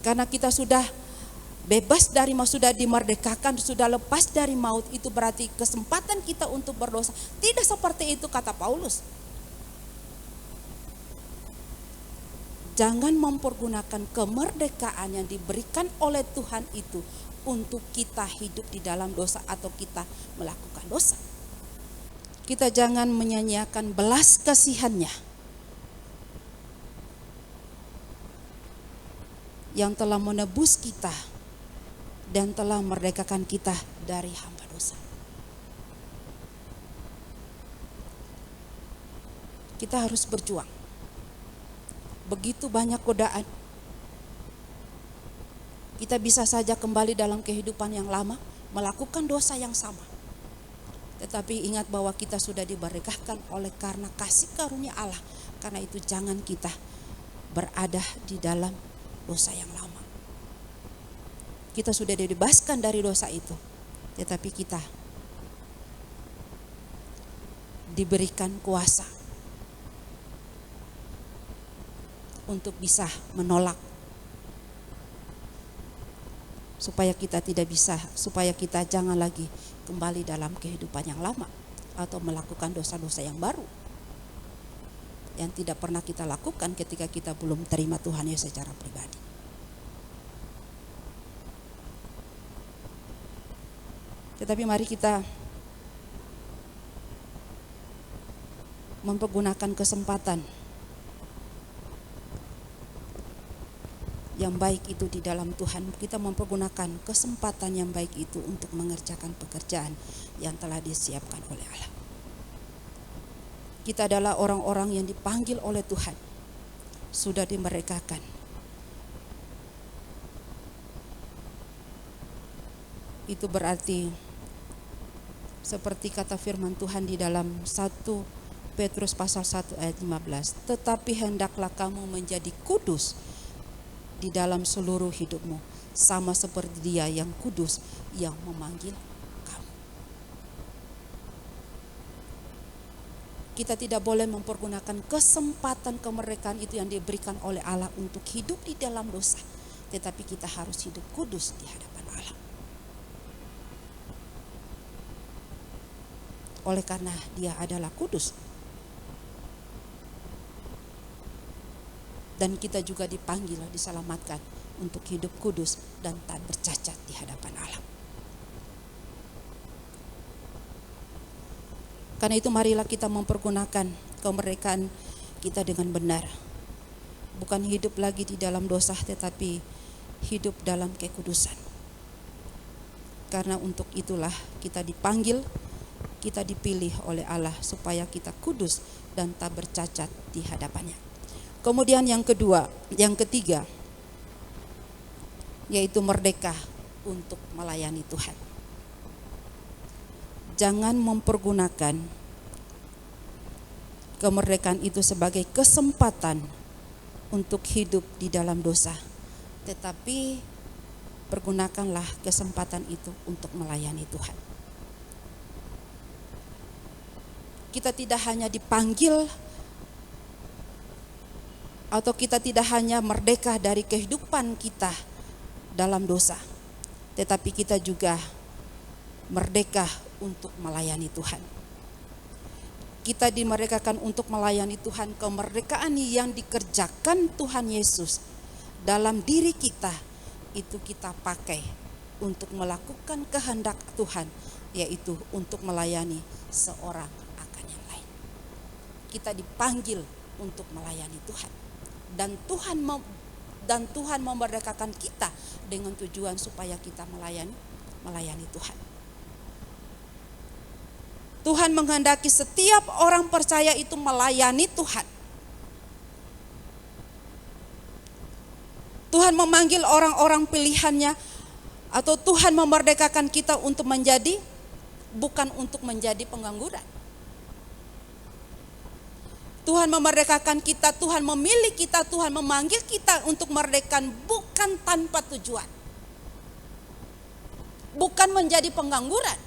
Karena kita sudah bebas dari maut, sudah dimerdekakan, sudah lepas dari maut, itu berarti kesempatan kita untuk berdosa. Tidak seperti itu kata Paulus. Jangan mempergunakan kemerdekaan yang diberikan oleh Tuhan itu untuk kita hidup di dalam dosa atau kita melakukan dosa. Kita jangan menyanyiakan belas kasihannya yang telah menebus kita dan telah merdekakan kita dari hamba dosa. Kita harus berjuang. Begitu banyak godaan. Kita bisa saja kembali dalam kehidupan yang lama, melakukan dosa yang sama. Tetapi ingat bahwa kita sudah dimerdekakan oleh karena kasih karunia Allah. Karena itu jangan kita berada di dalam dosa yang lama. Kita sudah dibebaskan dari dosa itu. Tetapi kita diberikan kuasa untuk bisa menolak, supaya kita jangan lagi kembali dalam kehidupan yang lama atau melakukan dosa-dosa yang baru yang tidak pernah kita lakukan ketika kita belum terima Tuhan Yesus secara pribadi. Tetapi mari kita mempergunakan kesempatan yang baik itu di dalam Tuhan. Kita mempergunakan kesempatan yang baik itu untuk mengerjakan pekerjaan yang telah disiapkan oleh Allah. Kita adalah orang-orang yang dipanggil oleh Tuhan, sudah dimerdekakan. Itu berarti seperti kata firman Tuhan di dalam 1 Petrus pasal 1 ayat 15, tetapi hendaklah kamu menjadi kudus di dalam seluruh hidupmu, sama seperti Dia yang kudus yang memanggil kamu. Kita tidak boleh mempergunakan kesempatan kemerdekaan itu yang diberikan oleh Allah untuk hidup di dalam dosa, tetapi kita harus hidup kudus di hadapan Allah. Oleh karena Dia adalah kudus. Dan kita juga dipanggil, diselamatkan untuk hidup kudus dan tak bercacat di hadapan Allah. Karena itu marilah kita mempergunakan kemerdekaan kita dengan benar. Bukan hidup lagi di dalam dosa, tetapi hidup dalam kekudusan. Karena untuk itulah kita dipanggil, kita dipilih oleh Allah supaya kita kudus dan tak bercacat di hadapannya. Kemudian yang ketiga, yaitu merdeka untuk melayani Tuhan. Jangan mempergunakan kemerdekaan itu sebagai kesempatan untuk hidup di dalam dosa, tetapi pergunakanlah kesempatan itu untuk melayani Tuhan. Kita tidak hanya dipanggil atau kita tidak hanya merdeka dari kehidupan kita dalam dosa, tetapi kita juga merdeka untuk melayani Tuhan. Kita dimerdekakan untuk melayani Tuhan. Kemerdekaan yang dikerjakan Tuhan Yesus dalam diri kita, itu kita pakai untuk melakukan kehendak Tuhan, yaitu untuk melayani seorang akan yang lain. Kita dipanggil untuk melayani Tuhan. Dan Tuhan memerdekakan kita dengan tujuan supaya kita melayani Tuhan. Tuhan menghendaki setiap orang percaya itu melayani Tuhan. Tuhan memanggil orang-orang pilihannya, atau Tuhan memerdekakan kita untuk menjadi bukan untuk menjadi pengangguran. Tuhan memerdekakan kita, Tuhan memilih kita, Tuhan memanggil kita untuk merdekakan bukan tanpa tujuan. Bukan menjadi pengangguran.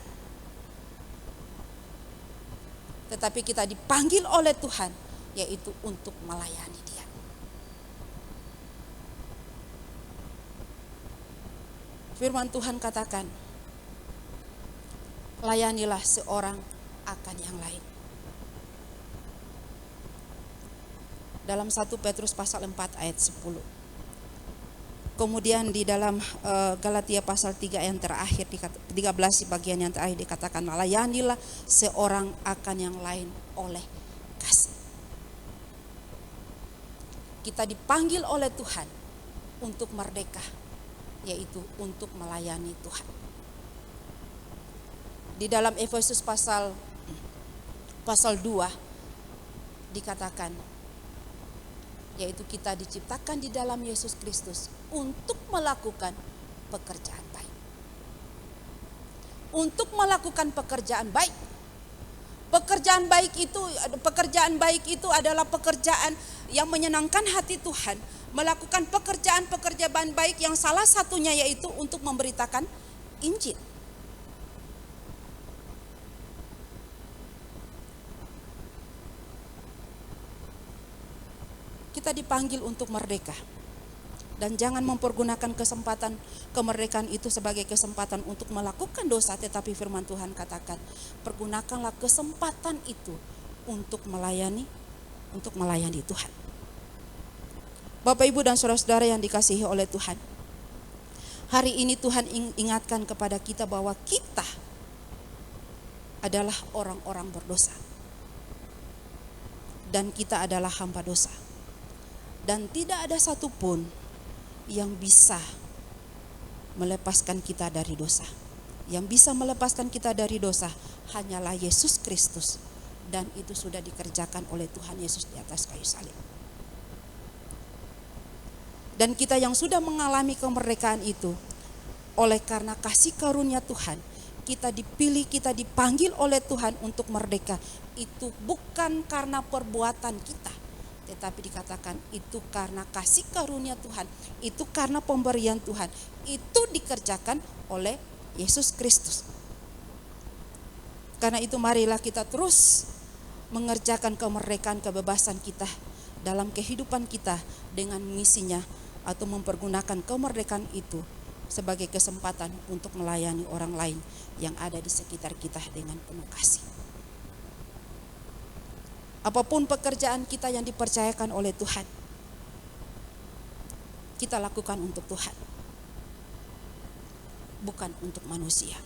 Tetapi kita dipanggil oleh Tuhan, yaitu untuk melayani Dia. Firman Tuhan katakan, layanilah seorang akan yang lain. Dalam 1 Petrus pasal 4 ayat 10. Kemudian di dalam Galatia pasal 3 yang terakhir, 13 di bagian yang terakhir dikatakan, layanilah seorang akan yang lain oleh kasih. Kita dipanggil oleh Tuhan untuk merdeka, yaitu untuk melayani Tuhan. Di dalam Efesus pasal 2 dikatakan, yaitu kita diciptakan di dalam Yesus Kristus untuk melakukan pekerjaan baik. Untuk melakukan pekerjaan baik. Pekerjaan baik itu adalah pekerjaan yang menyenangkan hati Tuhan. Melakukan pekerjaan baik yang salah satunya yaitu untuk memberitakan Injil. Kita dipanggil untuk merdeka. Dan jangan mempergunakan kesempatan kemerdekaan itu sebagai kesempatan untuk melakukan dosa. Tetapi firman Tuhan katakan, pergunakanlah kesempatan itu untuk melayani Tuhan. Bapak, Ibu, dan saudara-saudara yang dikasihi oleh Tuhan. Hari ini Tuhan ingatkan kepada kita bahwa kita adalah orang-orang berdosa. Dan kita adalah hamba dosa. Dan tidak ada satupun yang bisa melepaskan kita dari dosa. Yang bisa melepaskan kita dari dosa hanyalah Yesus Kristus. Dan itu sudah dikerjakan oleh Tuhan Yesus di atas kayu salib. Dan kita yang sudah mengalami kemerdekaan itu, oleh karena kasih karunia Tuhan, kita dipilih, kita dipanggil oleh Tuhan untuk merdeka. Itu bukan karena perbuatan kita, tetapi dikatakan itu karena kasih karunia Tuhan, itu karena pemberian Tuhan, itu dikerjakan oleh Yesus Kristus. Karena itu marilah kita terus mengerjakan kemerdekaan, kebebasan kita dalam kehidupan kita dengan mengisinya atau mempergunakan kemerdekaan itu sebagai kesempatan untuk melayani orang lain yang ada di sekitar kita dengan penuh kasih. Apapun pekerjaan kita yang dipercayakan oleh Tuhan, kita lakukan untuk Tuhan, bukan untuk manusia.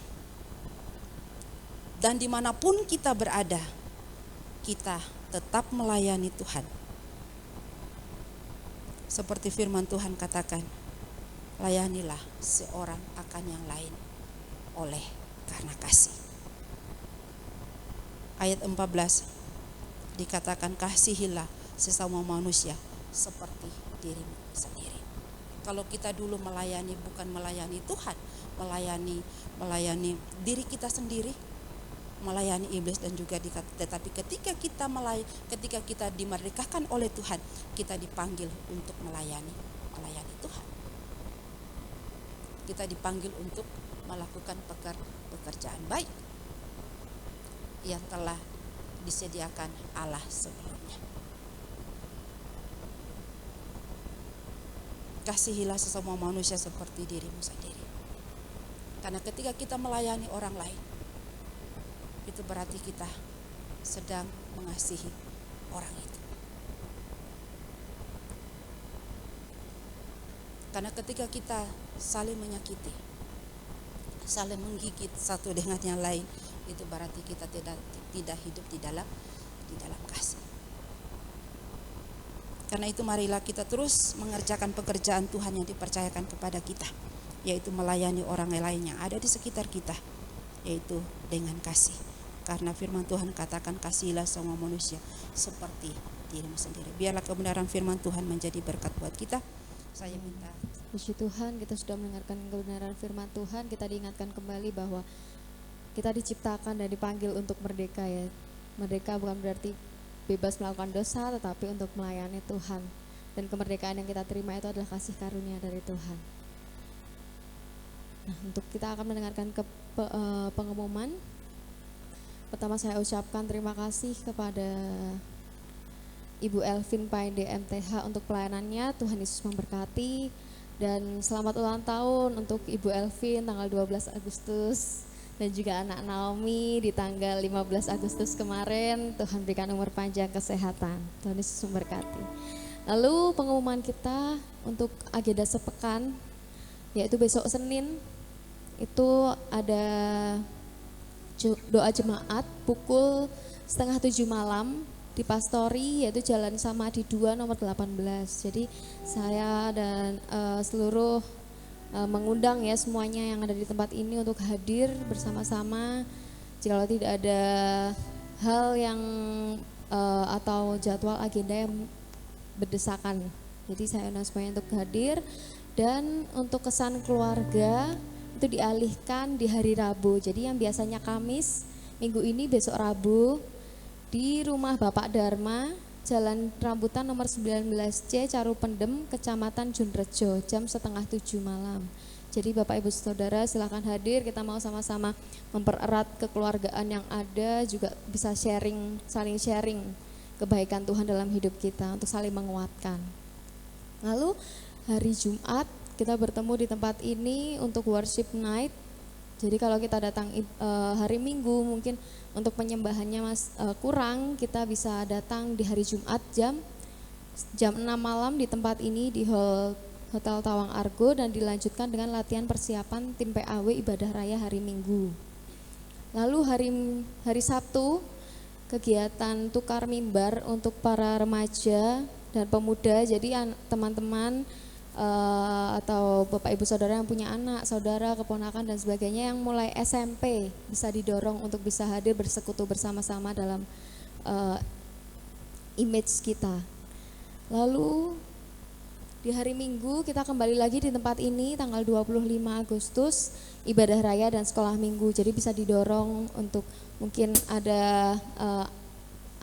Dan dimanapun kita berada, kita tetap melayani Tuhan. Seperti firman Tuhan katakan, layanilah seorang akan yang lain oleh karena kasih. Ayat 14 dikatakan, kasihilah sesama manusia seperti dirimu sendiri. Kalau kita dulu melayani bukan melayani Tuhan, melayani diri kita sendiri, melayani iblis dan juga tetapi ketika kita dimerdekakan oleh Tuhan, kita dipanggil untuk melayani Tuhan. Kita dipanggil untuk melakukan pekerjaan baik yang telah disediakan Allah sebelumnya. Kasihilah sesama manusia seperti dirimu sendiri. Karena ketika kita melayani orang lain, itu berarti kita sedang mengasihi orang itu. Karena ketika kita saling menyakiti, saling menggigit satu dengan yang lain, itu berarti kita tidak hidup di dalam kasih. Karena itu marilah kita terus mengerjakan pekerjaan Tuhan yang dipercayakan kepada kita, yaitu melayani orang lain yang ada di sekitar kita, yaitu dengan kasih. Karena firman Tuhan katakan, kasihilah semua manusia seperti dirimu sendiri. Biarlah kebenaran firman Tuhan menjadi berkat buat kita. Saya minta. Puji Tuhan, kita sudah mendengarkan kebenaran firman Tuhan. Kita diingatkan kembali bahwa kita diciptakan dan dipanggil untuk merdeka ya. Merdeka bukan berarti bebas melakukan dosa, tetapi untuk melayani Tuhan. Dan kemerdekaan yang kita terima itu adalah kasih karunia dari Tuhan. Nah, untuk kita akan mendengarkan pengumuman. Pertama saya ucapkan terima kasih kepada Ibu Elvin Painde MTH untuk pelayanannya. Tuhan Yesus memberkati. Dan selamat ulang tahun untuk Ibu Elvin tanggal 12 Agustus. Dan juga anak Naomi di tanggal 15 Agustus kemarin. Tuhan berikan umur panjang, kesehatan. Tuhan Yesus memberkati. Lalu pengumuman kita untuk agenda sepekan, yaitu besok Senin, itu ada doa jemaat pukul 6:30 malam di Pastori, yaitu Jalan Samadi 2 nomor 18. Jadi saya dan seluruh mengundang ya semuanya yang ada di tempat ini untuk hadir bersama-sama. Jika tidak ada hal yang atau jadwal agenda yang berdesakan, jadi saya undang semuanya untuk hadir. Dan untuk kesan keluarga itu dialihkan di hari Rabu. Jadi yang biasanya Kamis, minggu ini besok Rabu di rumah Bapak Dharma, Jalan Rambutan nomor 19C, Carupendem, Kecamatan Junrejo, jam 6:30 malam. Jadi Bapak Ibu Saudara silakan hadir, kita mau sama-sama mempererat kekeluargaan yang ada, juga bisa saling sharing kebaikan Tuhan dalam hidup kita untuk saling menguatkan. Lalu hari Jumat kita bertemu di tempat ini untuk worship night. Jadi kalau kita datang hari Minggu mungkin untuk penyembahannya kurang, kita bisa datang di hari Jumat jam 6 malam di tempat ini di Hotel Tawang Argo, dan dilanjutkan dengan latihan persiapan tim PAW ibadah raya hari Minggu. Lalu hari Sabtu kegiatan tukar mimbar untuk para remaja dan pemuda. Jadi teman-teman atau Bapak Ibu Saudara yang punya anak, saudara, keponakan dan sebagainya yang mulai SMP bisa didorong untuk bisa hadir bersekutu bersama-sama dalam image kita. Lalu di hari Minggu kita kembali lagi di tempat ini tanggal 25 Agustus ibadah raya dan sekolah minggu. Jadi bisa didorong untuk mungkin ada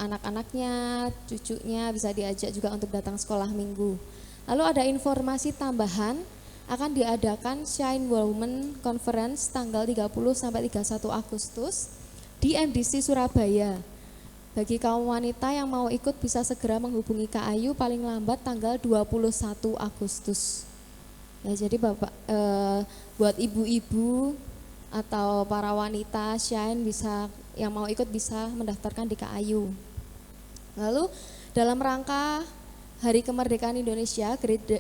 anak-anaknya, cucunya bisa diajak juga untuk datang sekolah minggu. Lalu ada informasi tambahan, akan diadakan Shine Women Conference tanggal 30 sampai 31 Agustus di MDC Surabaya. Bagi kaum wanita yang mau ikut bisa segera menghubungi Kak Ayu paling lambat tanggal 21 Agustus. Ya, jadi Bapak buat ibu-ibu atau para wanita Shine yang mau ikut bisa mendaftarkan di Kak Ayu. Lalu dalam rangka Hari Kemerdekaan Indonesia,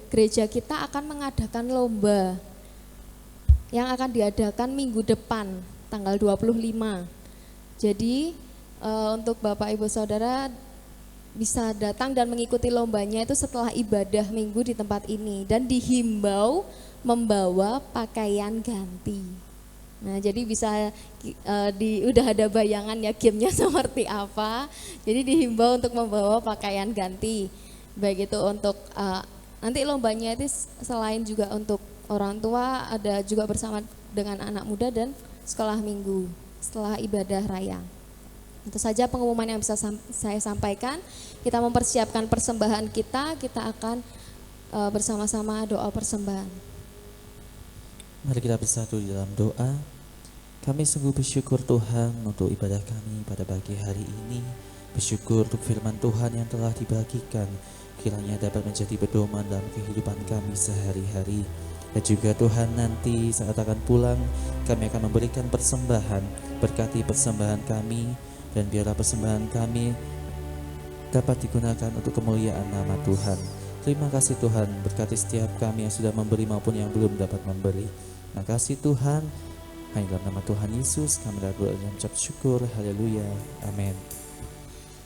gereja kita akan mengadakan lomba yang akan diadakan minggu depan, tanggal 25. Jadi untuk Bapak Ibu Saudara bisa datang dan mengikuti lombanya itu setelah ibadah minggu di tempat ini. Dan dihimbau membawa pakaian ganti. Nah, jadi bisa udah ada bayangan ya gamenya seperti apa. Jadi dihimbau untuk membawa pakaian ganti. Baik itu untuk nanti lombanya itu selain juga untuk orang tua, ada juga bersama dengan anak muda dan sekolah minggu setelah ibadah raya. Itu saja pengumuman yang bisa saya sampaikan. Kita mempersiapkan persembahan kita akan bersama-sama doa persembahan. Mari kita bersatu di dalam doa. Kami sungguh bersyukur Tuhan untuk ibadah kami pada pagi hari ini. Bersyukur untuk firman Tuhan yang telah dibagikan, kiranya dapat menjadi pedoman dalam kehidupan kami sehari-hari. Dan juga Tuhan nanti saat akan pulang, kami akan memberikan persembahan. Berkati persembahan kami, dan biarlah persembahan kami dapat digunakan untuk kemuliaan nama Tuhan. Terima kasih Tuhan, berkati setiap kami yang sudah memberi maupun yang belum dapat memberi. Terima kasih Tuhan, hanya dalam nama Tuhan Yesus kami berdoa dan mengucap syukur. Haleluya, amin.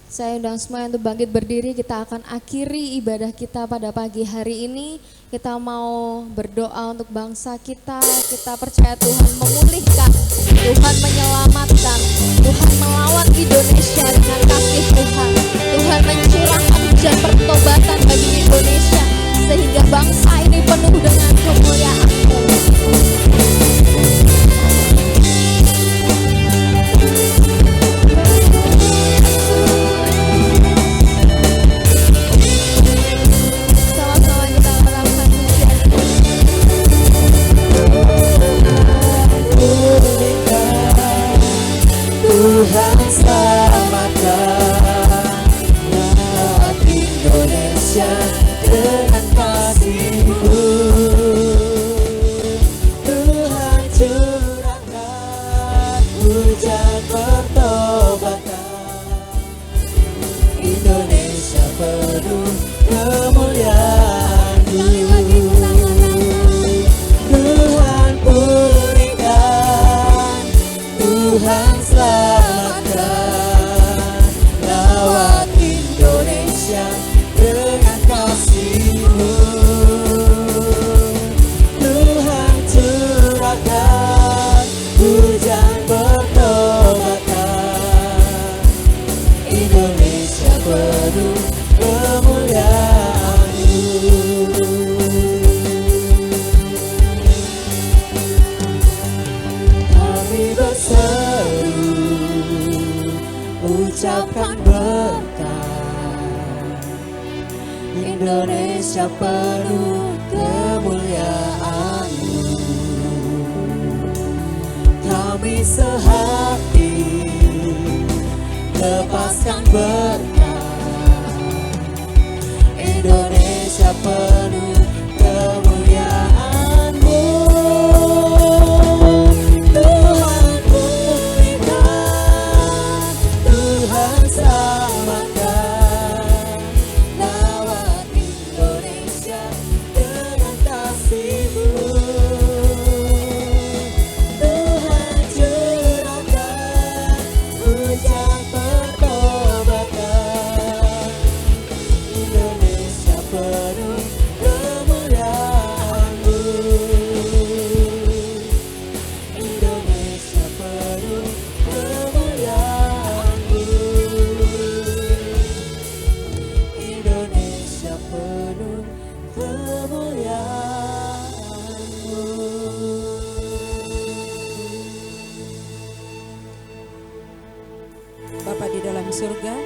Saya undang semua untuk bangkit berdiri, kita akan akhiri ibadah kita pada pagi hari ini. Kita mau berdoa untuk bangsa kita percaya Tuhan memulihkan, Tuhan menyelamatkan, Tuhan melawat Indonesia dengan kasih Tuhan. Tuhan mencurahkan hujan pertobatan bagi Indonesia, sehingga bangsa ini penuh dengan kemuliaan. hujan pertobatan. Indonesia penuh kemuliaan-Mu. Tuhan pulihkan, Tuhan selamatkan, lawat Indonesia dengan kasih-Mu. Tuhan curahkan hujan pertobatan. Indonesia penuh kemuliaan-Mu. Kami berseru ucapkan berkat. Indonesia penuh kemuliaan-Mu. Kami sehati lepaskan berkat. Indonesia penuh kemuliaan-Mu. Tuhan pulihkan, Tuhan selamatkan, lawat Indonesia dengan kasih-Mu. Tuhan curahkan hujan pertobatan. Indonesia penuh kemuliaan-Mu. Indonesia penuh kemuliaan-Mu. Indonesia penuh kemuliaan-Mu. Bapa di dalam surga,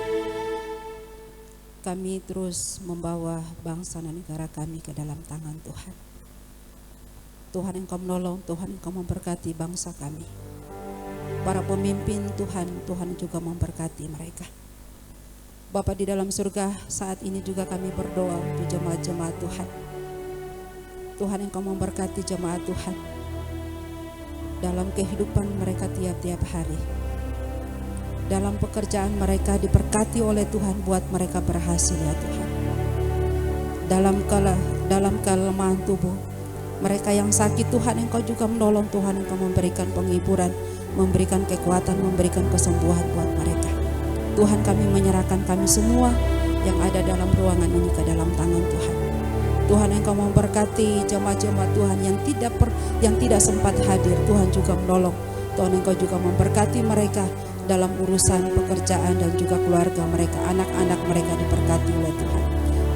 kami terus membawa bangsa dan negara kami ke dalam tangan Tuhan. Tuhan Engkau menolong, Tuhan Engkau memberkati bangsa kami. Para pemimpin Tuhan, Tuhan juga memberkati mereka. Bapa di dalam surga, saat ini juga kami berdoa untuk jemaat-jemaat Tuhan. Tuhan Engkau memberkati jemaat Tuhan dalam kehidupan mereka tiap-tiap hari. Dalam pekerjaan mereka diberkati oleh Tuhan buat mereka berhasil ya Tuhan. Dalam kelemahan tubuh mereka yang sakit, Tuhan Engkau juga menolong, Tuhan Engkau memberikan penghiburan, memberikan kekuatan, memberikan kesembuhan buat mereka. Tuhan, kami menyerahkan kami semua yang ada dalam ruangan ini ke dalam tangan Tuhan. Tuhan Engkau memberkati jemaat-jemaat Tuhan yang tidak sempat hadir, Tuhan juga menolong. Tuhan Engkau juga memberkati mereka dalam urusan pekerjaan dan juga keluarga mereka, anak-anak mereka diberkati oleh Tuhan.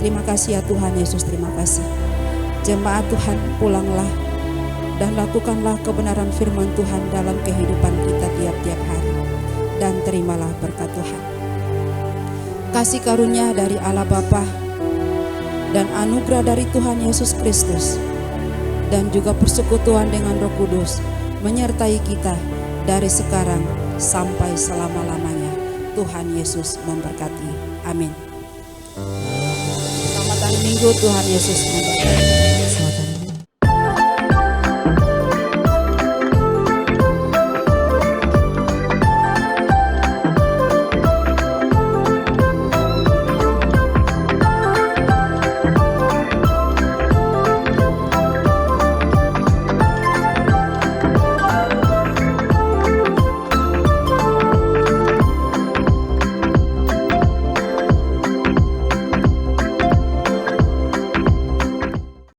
Terima kasih ya Tuhan Yesus, terima kasih. Jemaat Tuhan, pulanglah dan lakukanlah kebenaran firman Tuhan dalam kehidupan kita tiap-tiap hari. Dan terimalah berkat Tuhan. Kasih karunia dari Allah Bapa dan anugerah dari Tuhan Yesus Kristus dan juga persekutuan dengan Roh Kudus menyertai kita dari sekarang sampai selama-lamanya. Tuhan Yesus memberkati. Amin. Selamat hari Minggu, Tuhan Yesus memberkati.